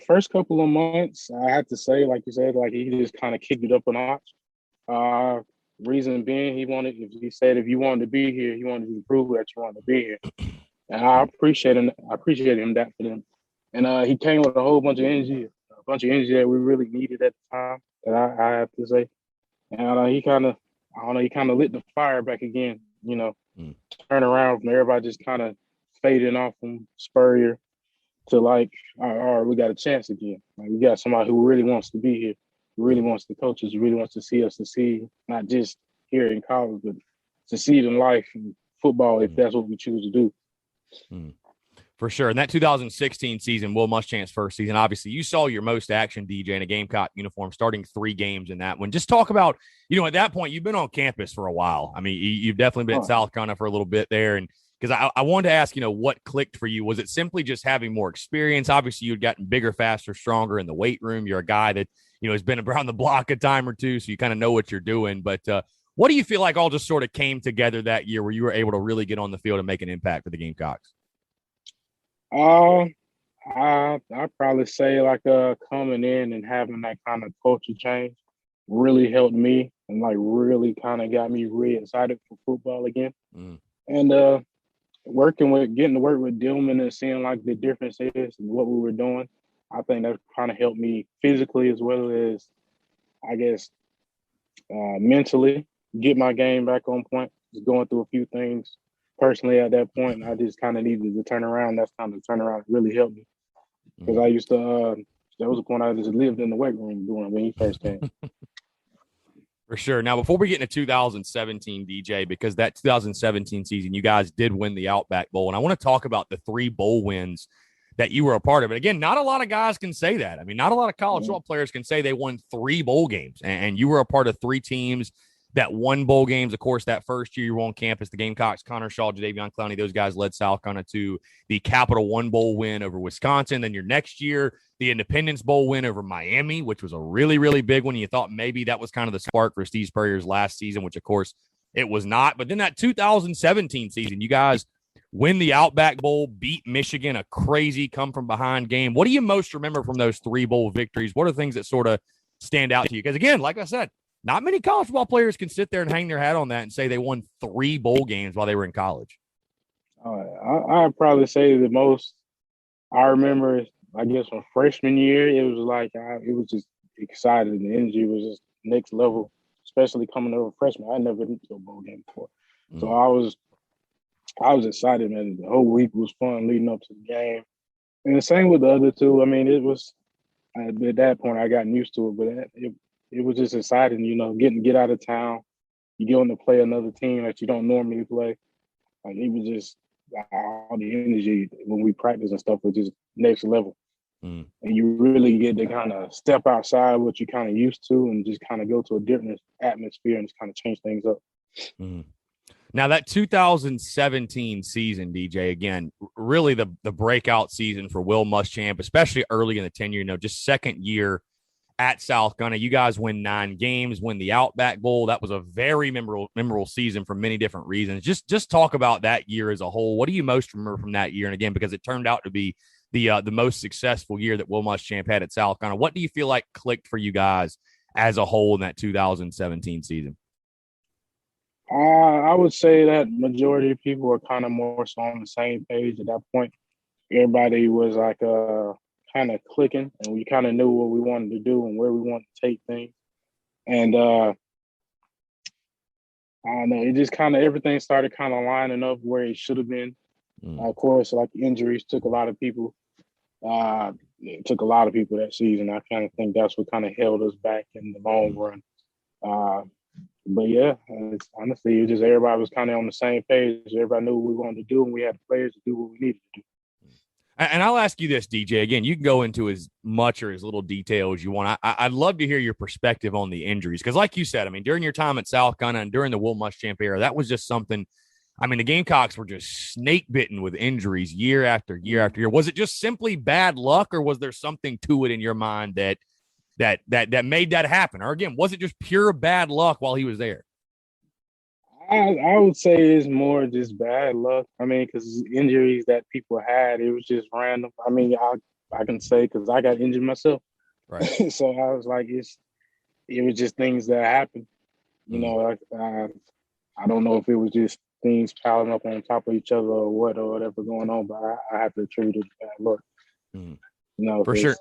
First couple of months, I have to say, like you said, like he just kind of kicked it up a notch. Reason being, he said if you wanted to be here, he wanted to prove that you wanted to be here. And I appreciate him that for them. And he came with a whole bunch of energy that we really needed at the time, that I have to say. And he kind of lit the fire back again, turn around from everybody just kind of fading off from Spurrier to like, all right, we got a chance again. Like, we got somebody who really wants to be here, who really wants to coach us, who really wants to see us succeed, not just here in college, but succeed in life and football if that's what we choose to do. For sure. In that 2016 season, Will Muschamp's first season, obviously you saw your most action, DJ, in a Gamecock uniform, starting 3 games in that one. Just talk about, at that point, you've been on campus for a while. I mean, you've definitely been at South Carolina for a little bit there. And because I wanted to ask, what clicked for you? Was it simply just having more experience? Obviously, you'd gotten bigger, faster, stronger in the weight room. You're a guy that, has been around the block a time or two, so you kind of know what you're doing. But what do you feel like all just sort of came together that year where you were able to really get on the field and make an impact for the Gamecocks? I'd probably say like coming in and having that kind of culture change. really helped me and like really kind of got me really excited for football again. Mm. And getting to work with Dillman and seeing like the differences and what we were doing, I think that kind of helped me physically as well as I guess mentally get my game back on point. Just going through a few things personally at that point. I just kind of needed to turn around. That's kind of turnaround really helped me because I used to. There was a point I just lived in the weight room doing when he first came. For sure. Now, before we get into 2017, DJ, because that 2017 season, you guys did win the Outback Bowl. And I want to talk about the 3 bowl wins that you were a part of. And again, not a lot of guys can say that. I mean, not a lot of college football players can say they won 3 bowl games. And you were a part of 3 teams that won bowl games. Of course, that first year you were on campus, the Gamecocks, Connor Shaw, Jadeveon Clowney, those guys led South Carolina to the Capital One Bowl win over Wisconsin. Then your next year, the Independence Bowl win over Miami, which was a really, really big one. You thought maybe that was kind of the spark for Steve Spurrier's last season, which, of course, it was not. But then that 2017 season, you guys win the Outback Bowl, beat Michigan, a crazy come-from-behind game. What do you most remember from those 3 bowl victories? What are the things that sort of stand out to you? Because, again, like I said, not many college football players can sit there and hang their hat on that and say they won 3 bowl games while they were in college. I'd probably say the most I remember, I guess, from freshman year, it was like it was just exciting. The energy was just next level, especially coming over freshman. I never been to a bowl game before, so I was excited, man. The whole week was fun leading up to the game, and the same with the other 2. I mean, it was at that point I gotten used to it, but it was just exciting, getting to get out of town. You going to play another team that you don't normally play. Like it was just all the energy when we practice and stuff was just next level. And you really get to kind of step outside what you kind of used to and just kind of go to a different atmosphere and just kind of change things up. Now, that 2017 season, DJ, again, really the breakout season for Will Muschamp, especially early in the tenure, just second year at South Carolina. You guys win 9 games, win the Outback Bowl. That was a very memorable season for many different reasons. Just talk about that year as a whole. What do you most remember from that year? And again, because it turned out to be the most successful year that Will Muschamp had at South Carolina. What do you feel like clicked for you guys as a whole in that 2017 season? I would say that majority of people were kind of more so on the same page at that point. Everybody was like kind of clicking, and we kind of knew what we wanted to do and where we wanted to take things. And I don't know, it just kind of everything started kind of lining up where it should have been. Of course, like injuries took a lot of people. It took a lot of people that season. I kind of think that's what kind of held us back in the long run. But yeah, it's honestly, it just everybody was kind of on the same page. Everybody knew what we wanted to do, and we had the players to do what we needed to do. And I'll ask you this, DJ. Again, you can go into as much or as little detail as you want. I'd love to hear your perspective on the injuries. Because like you said, I mean, during your time at South Carolina and during the Will Muschamp era, that was just something. I mean, the Gamecocks were just snake bitten with injuries year after year after year. Was it just simply bad luck, or was there something to it in your mind that made that happen? Or again, was it just pure bad luck while he was there? I would say it's more just bad luck. I mean, because injuries that people had, it was just random. I mean, I can say because I got injured myself, right? So I was like, it was just things that happened. You know, I don't know if it was just things piling up on top of each other or whatever going on, but I have to attribute it to bad luck. You know, for sure.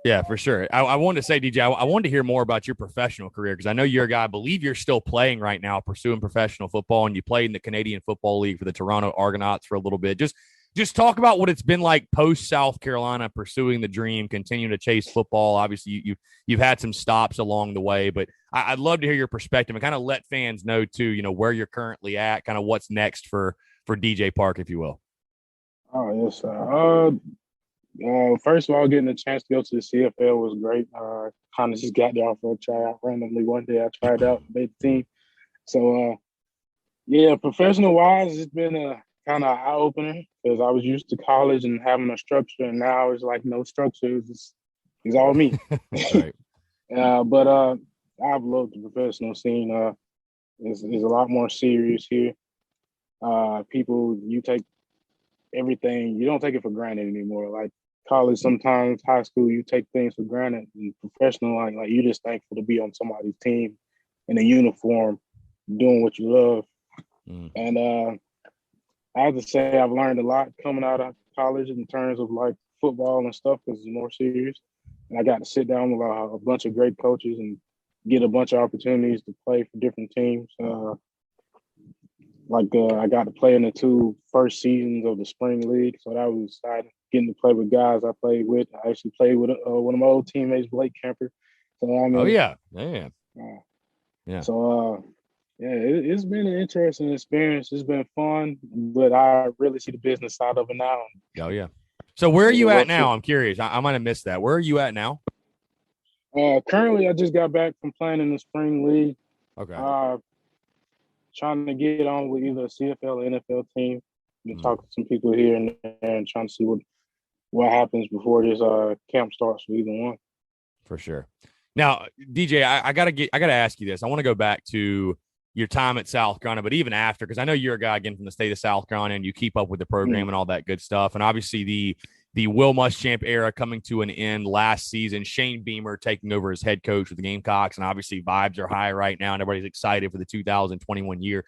Yeah, for sure. I wanted to say, DJ, I wanted to hear more about your professional career because I know you're a guy, I believe you're still playing right now, pursuing professional football, and you played in the Canadian Football League for the Toronto Argonauts for a little bit. Just talk about what it's been like post South Carolina, pursuing the dream, continuing to chase football. Obviously, you've had some stops along the way, but I'd love to hear your perspective and kind of let fans know too, where you're currently at, kind of what's next for DJ Park, if you will. Oh, yes, first of all, getting a chance to go to the CFL was great. Kind of just got there for a tryout randomly one day. I tried out, made the team. So, yeah, professional-wise, it's been a kind of eye-opener because I was used to college and having a structure, and now it's like no structure. It's all me. Right. But I've loved the professional scene. It's a lot more serious here. People, you take everything, you don't take it for granted anymore. Like, college, sometimes high school, you take things for granted. And professional, like you just thankful to be on somebody's team in a uniform, doing what you love. And I have to say I've learned a lot coming out of college in terms of like football and stuff because it's more serious. And I got to sit down with a bunch of great coaches and get a bunch of opportunities to play for different teams. I got to play in the 2 first seasons of the spring league, so that was exciting. Getting to play with guys I played with. I actually played with one of my old teammates, Blake Kemper. So I mean, it's been an interesting experience. It's been fun, but I really see the business side of it now. Oh yeah. So where are you at now? I'm curious. I might have missed that. Where are you at now? Currently, I just got back from playing in the spring league. Okay. Trying to get on with either a CFL or NFL team. And talk to some people here and there and trying to see what happens before this camp starts for either one. For sure. Now, DJ, I gotta ask you this. I want to go back to your time at South Carolina, but even after, because I know you're a guy again from the state of South Carolina and you keep up with the program and all that good stuff. And obviously the Will Muschamp era coming to an end last season, Shane Beamer taking over as head coach with the Gamecocks, and obviously vibes are high right now and everybody's excited for the 2021 year.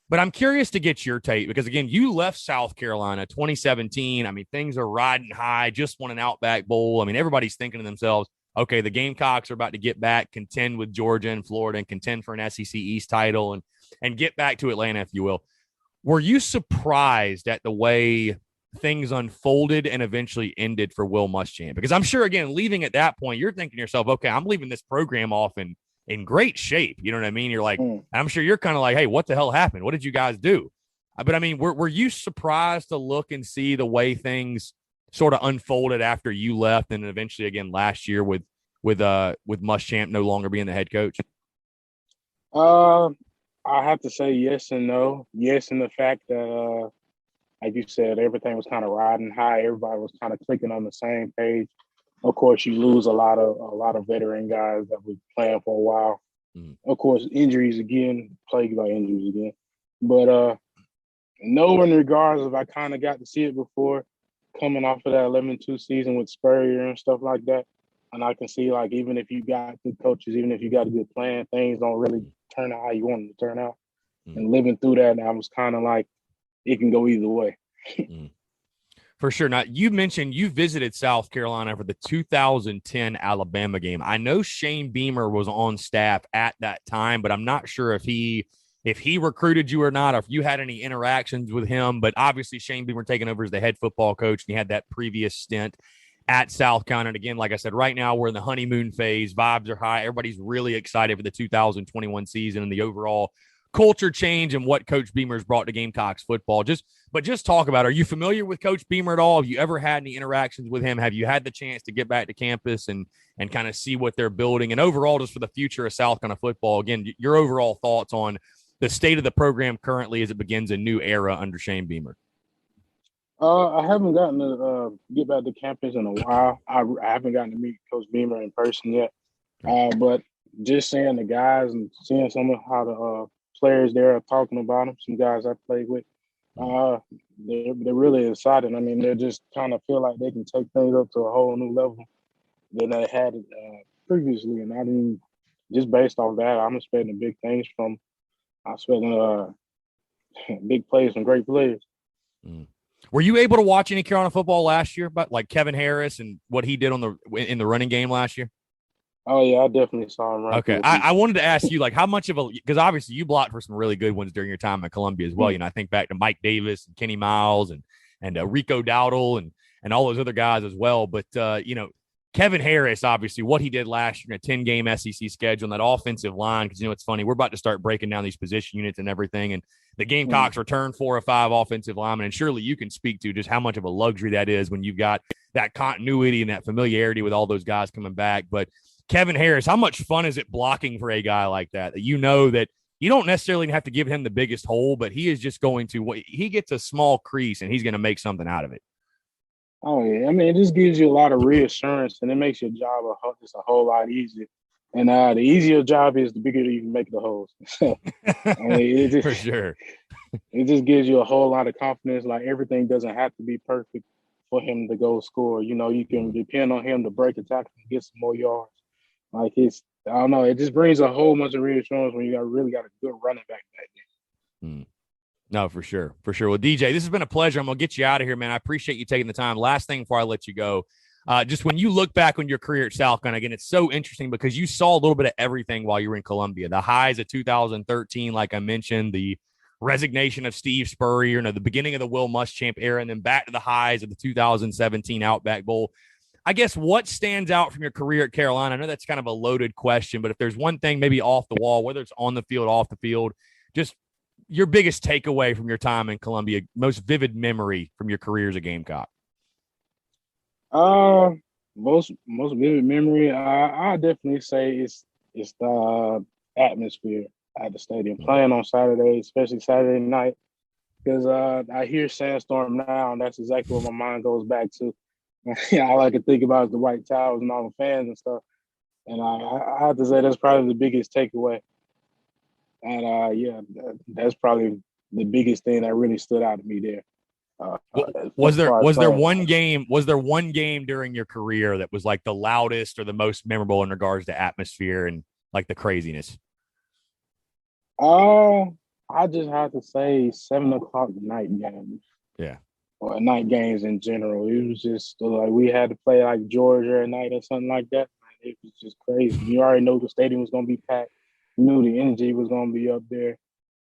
But I'm curious to get your take because, again, you left South Carolina 2017. I mean, things are riding high, just won an Outback Bowl. I mean, everybody's thinking to themselves, okay, the Gamecocks are about to get back, contend with Georgia and Florida, and contend for an SEC East title and get back to Atlanta, if you will. Were you surprised at the way things unfolded and eventually ended for Will Muschamp? Because I'm sure, again, leaving at that point, you're thinking to yourself, okay, I'm leaving this program off in great shape. You know what I mean? You're like, I'm sure you're kind of like, hey, what the hell happened? What did you guys do? But I mean, were you surprised to look and see the way things sort of unfolded after you left, and eventually again last year with Muschamp no longer being the head coach? I have to say yes and no. Yes, in the fact that, like you said, everything was kind of riding high. Everybody was kind of clicking on the same page. Of course, you lose a lot of veteran guys that were playing for a while. Of course, injuries again, plagued by injuries again. But no, in regards of I kind of got to see it before, coming off of that 11-2 season with Spurrier and stuff like that. And I can see, like, even if you got good coaches, even if you got a good plan, things don't really turn out how you want them to turn out. And living through that, I was kind of like, it can go either way. For sure. Now, you mentioned you visited South Carolina for the 2010 Alabama game. I know Shane Beamer was on staff at that time, but I'm not sure if he recruited you or not, or if you had any interactions with him. But obviously, Shane Beamer taking over as the head football coach, and he had that previous stint at South Carolina. And again, like I said, right now we're in the honeymoon phase. Vibes are high. Everybody's really excited for the 2021 season and the overall culture change and what Coach Beamer's brought to Gamecocks football. Just talk about, are you familiar with Coach Beamer at all? Have you ever had any interactions with him? Have you had the chance to get back to campus and kind of see what they're building? And overall, just for the future of South Carolina football, again, your overall thoughts on the state of the program currently as it begins a new era under Shane Beamer? I haven't gotten to get back to campus in a while. I haven't gotten to meet Coach Beamer in person yet. But just seeing the guys and seeing some of how the players there are talking about him, some guys I played with, they're really excited. I mean, they just kind of feel like they can take things up to a whole new level than they had previously. And I mean, just based off that, I'm expecting big things from. I'm expecting big plays from great players. Were you able to watch any Carolina football last year, but like Kevin Harris and what he did in the running game last year? Oh yeah, I definitely saw him. Okay, I wanted to ask you, like, how much of because obviously you blocked for some really good ones during your time at Columbia as well. You know, I think back to Mike Davis and Kenny Miles and Rico Dowdle and all those other guys as well. But you know, Kevin Harris, obviously, what he did last year in a 10-game SEC schedule and that offensive line, because, you know, it's funny. We're about to start breaking down these position units and everything, and the Gamecocks return 4 or 5 offensive linemen, and surely you can speak to just how much of a luxury that is when you've got that continuity and that familiarity with all those guys coming back. But Kevin Harris, how much fun is it blocking for a guy like that you know that you don't necessarily have to give him the biggest hole, but he is just going to – he gets a small crease, and he's going to make something out of it. Oh, yeah. I mean, it just gives you a lot of reassurance, and it makes your job just a whole lot easier. And the easier job is, the bigger you can make the holes. I mean, for sure. It just gives you a whole lot of confidence. Like, everything doesn't have to be perfect for him to go score. You know, you can depend on him to break a tackle and get some more yards. Like I don't know, it just brings a whole bunch of reassurance when you really got a good running back there. No, for sure. For sure. Well, DJ, this has been a pleasure. I'm going to get you out of here, man. I appreciate you taking the time. Last thing before I let you go, just when you look back on your career at South Carolina, again, it's so interesting because you saw a little bit of everything while you were in Columbia. The highs of 2013, like I mentioned, the resignation of Steve Spurrier, the beginning of the Will Muschamp era, and then back to the highs of the 2017 Outback Bowl. I guess what stands out from your career at Carolina? I know that's kind of a loaded question, but if there's one thing maybe off the wall, whether it's on the field, off the field, just your biggest takeaway from your time in Columbia, most vivid memory from your career as a Gamecock. Most vivid memory, I definitely say it's the atmosphere at the stadium. Playing on Saturday, especially Saturday night, because I hear Sandstorm now, and that's exactly what my mind goes back to. All I can think about is the white towels and all the fans and stuff. And I have to say that's probably the biggest takeaway. And that's probably the biggest thing that really stood out to me there. Was there one game during your career that was like the loudest or the most memorable in regards to atmosphere and like the craziness? I just have to say 7:00 night games. Yeah. Or night games in general. It was just like we had to play like Georgia at night or something like that. It was just crazy. You already know the stadium was going to be packed. You knew the energy was going to be up there.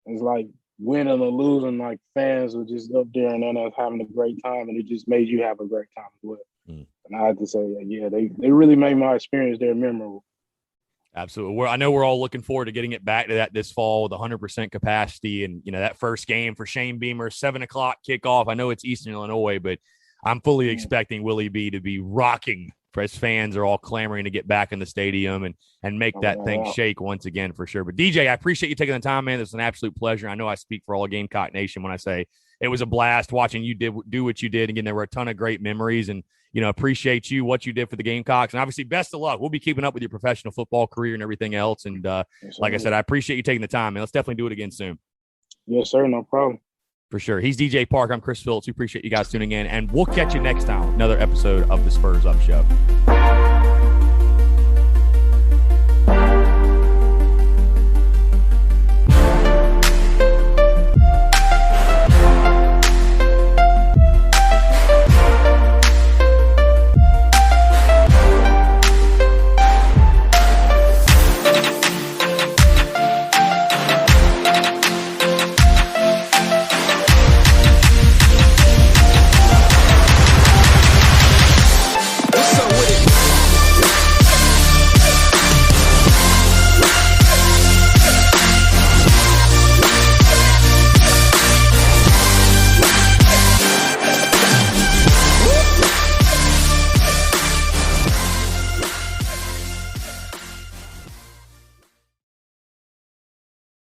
It's like winning or losing, like fans were just up there and then us having a great time, and it just made you have a great time as well. And I had to say, they really made my experience there memorable. Absolutely. I know we're all looking forward to getting it back to that this fall with 100% capacity. And, that first game for Shane Beamer, 7:00 kickoff. I know it's Eastern Illinois, but I'm fully expecting Willie B to be rocking as fans are all clamoring to get back in the stadium and make that thing shake once again for sure. But DJ, I appreciate you taking the time, man. It's an absolute pleasure. I know I speak for all of Gamecock Nation when I say it was a blast watching you do what you did. Again, there were a ton of great memories and, appreciate what you did for the Gamecocks. And obviously, best of luck. We'll be keeping up with your professional football career and everything else. And like I said, I appreciate you taking the time, man. Let's definitely do it again soon. Yes, sir. No problem. For sure. He's DJ Park. I'm Chris Phillips. We appreciate you guys tuning in. And we'll catch you next time with another episode of the Spurs Up Show.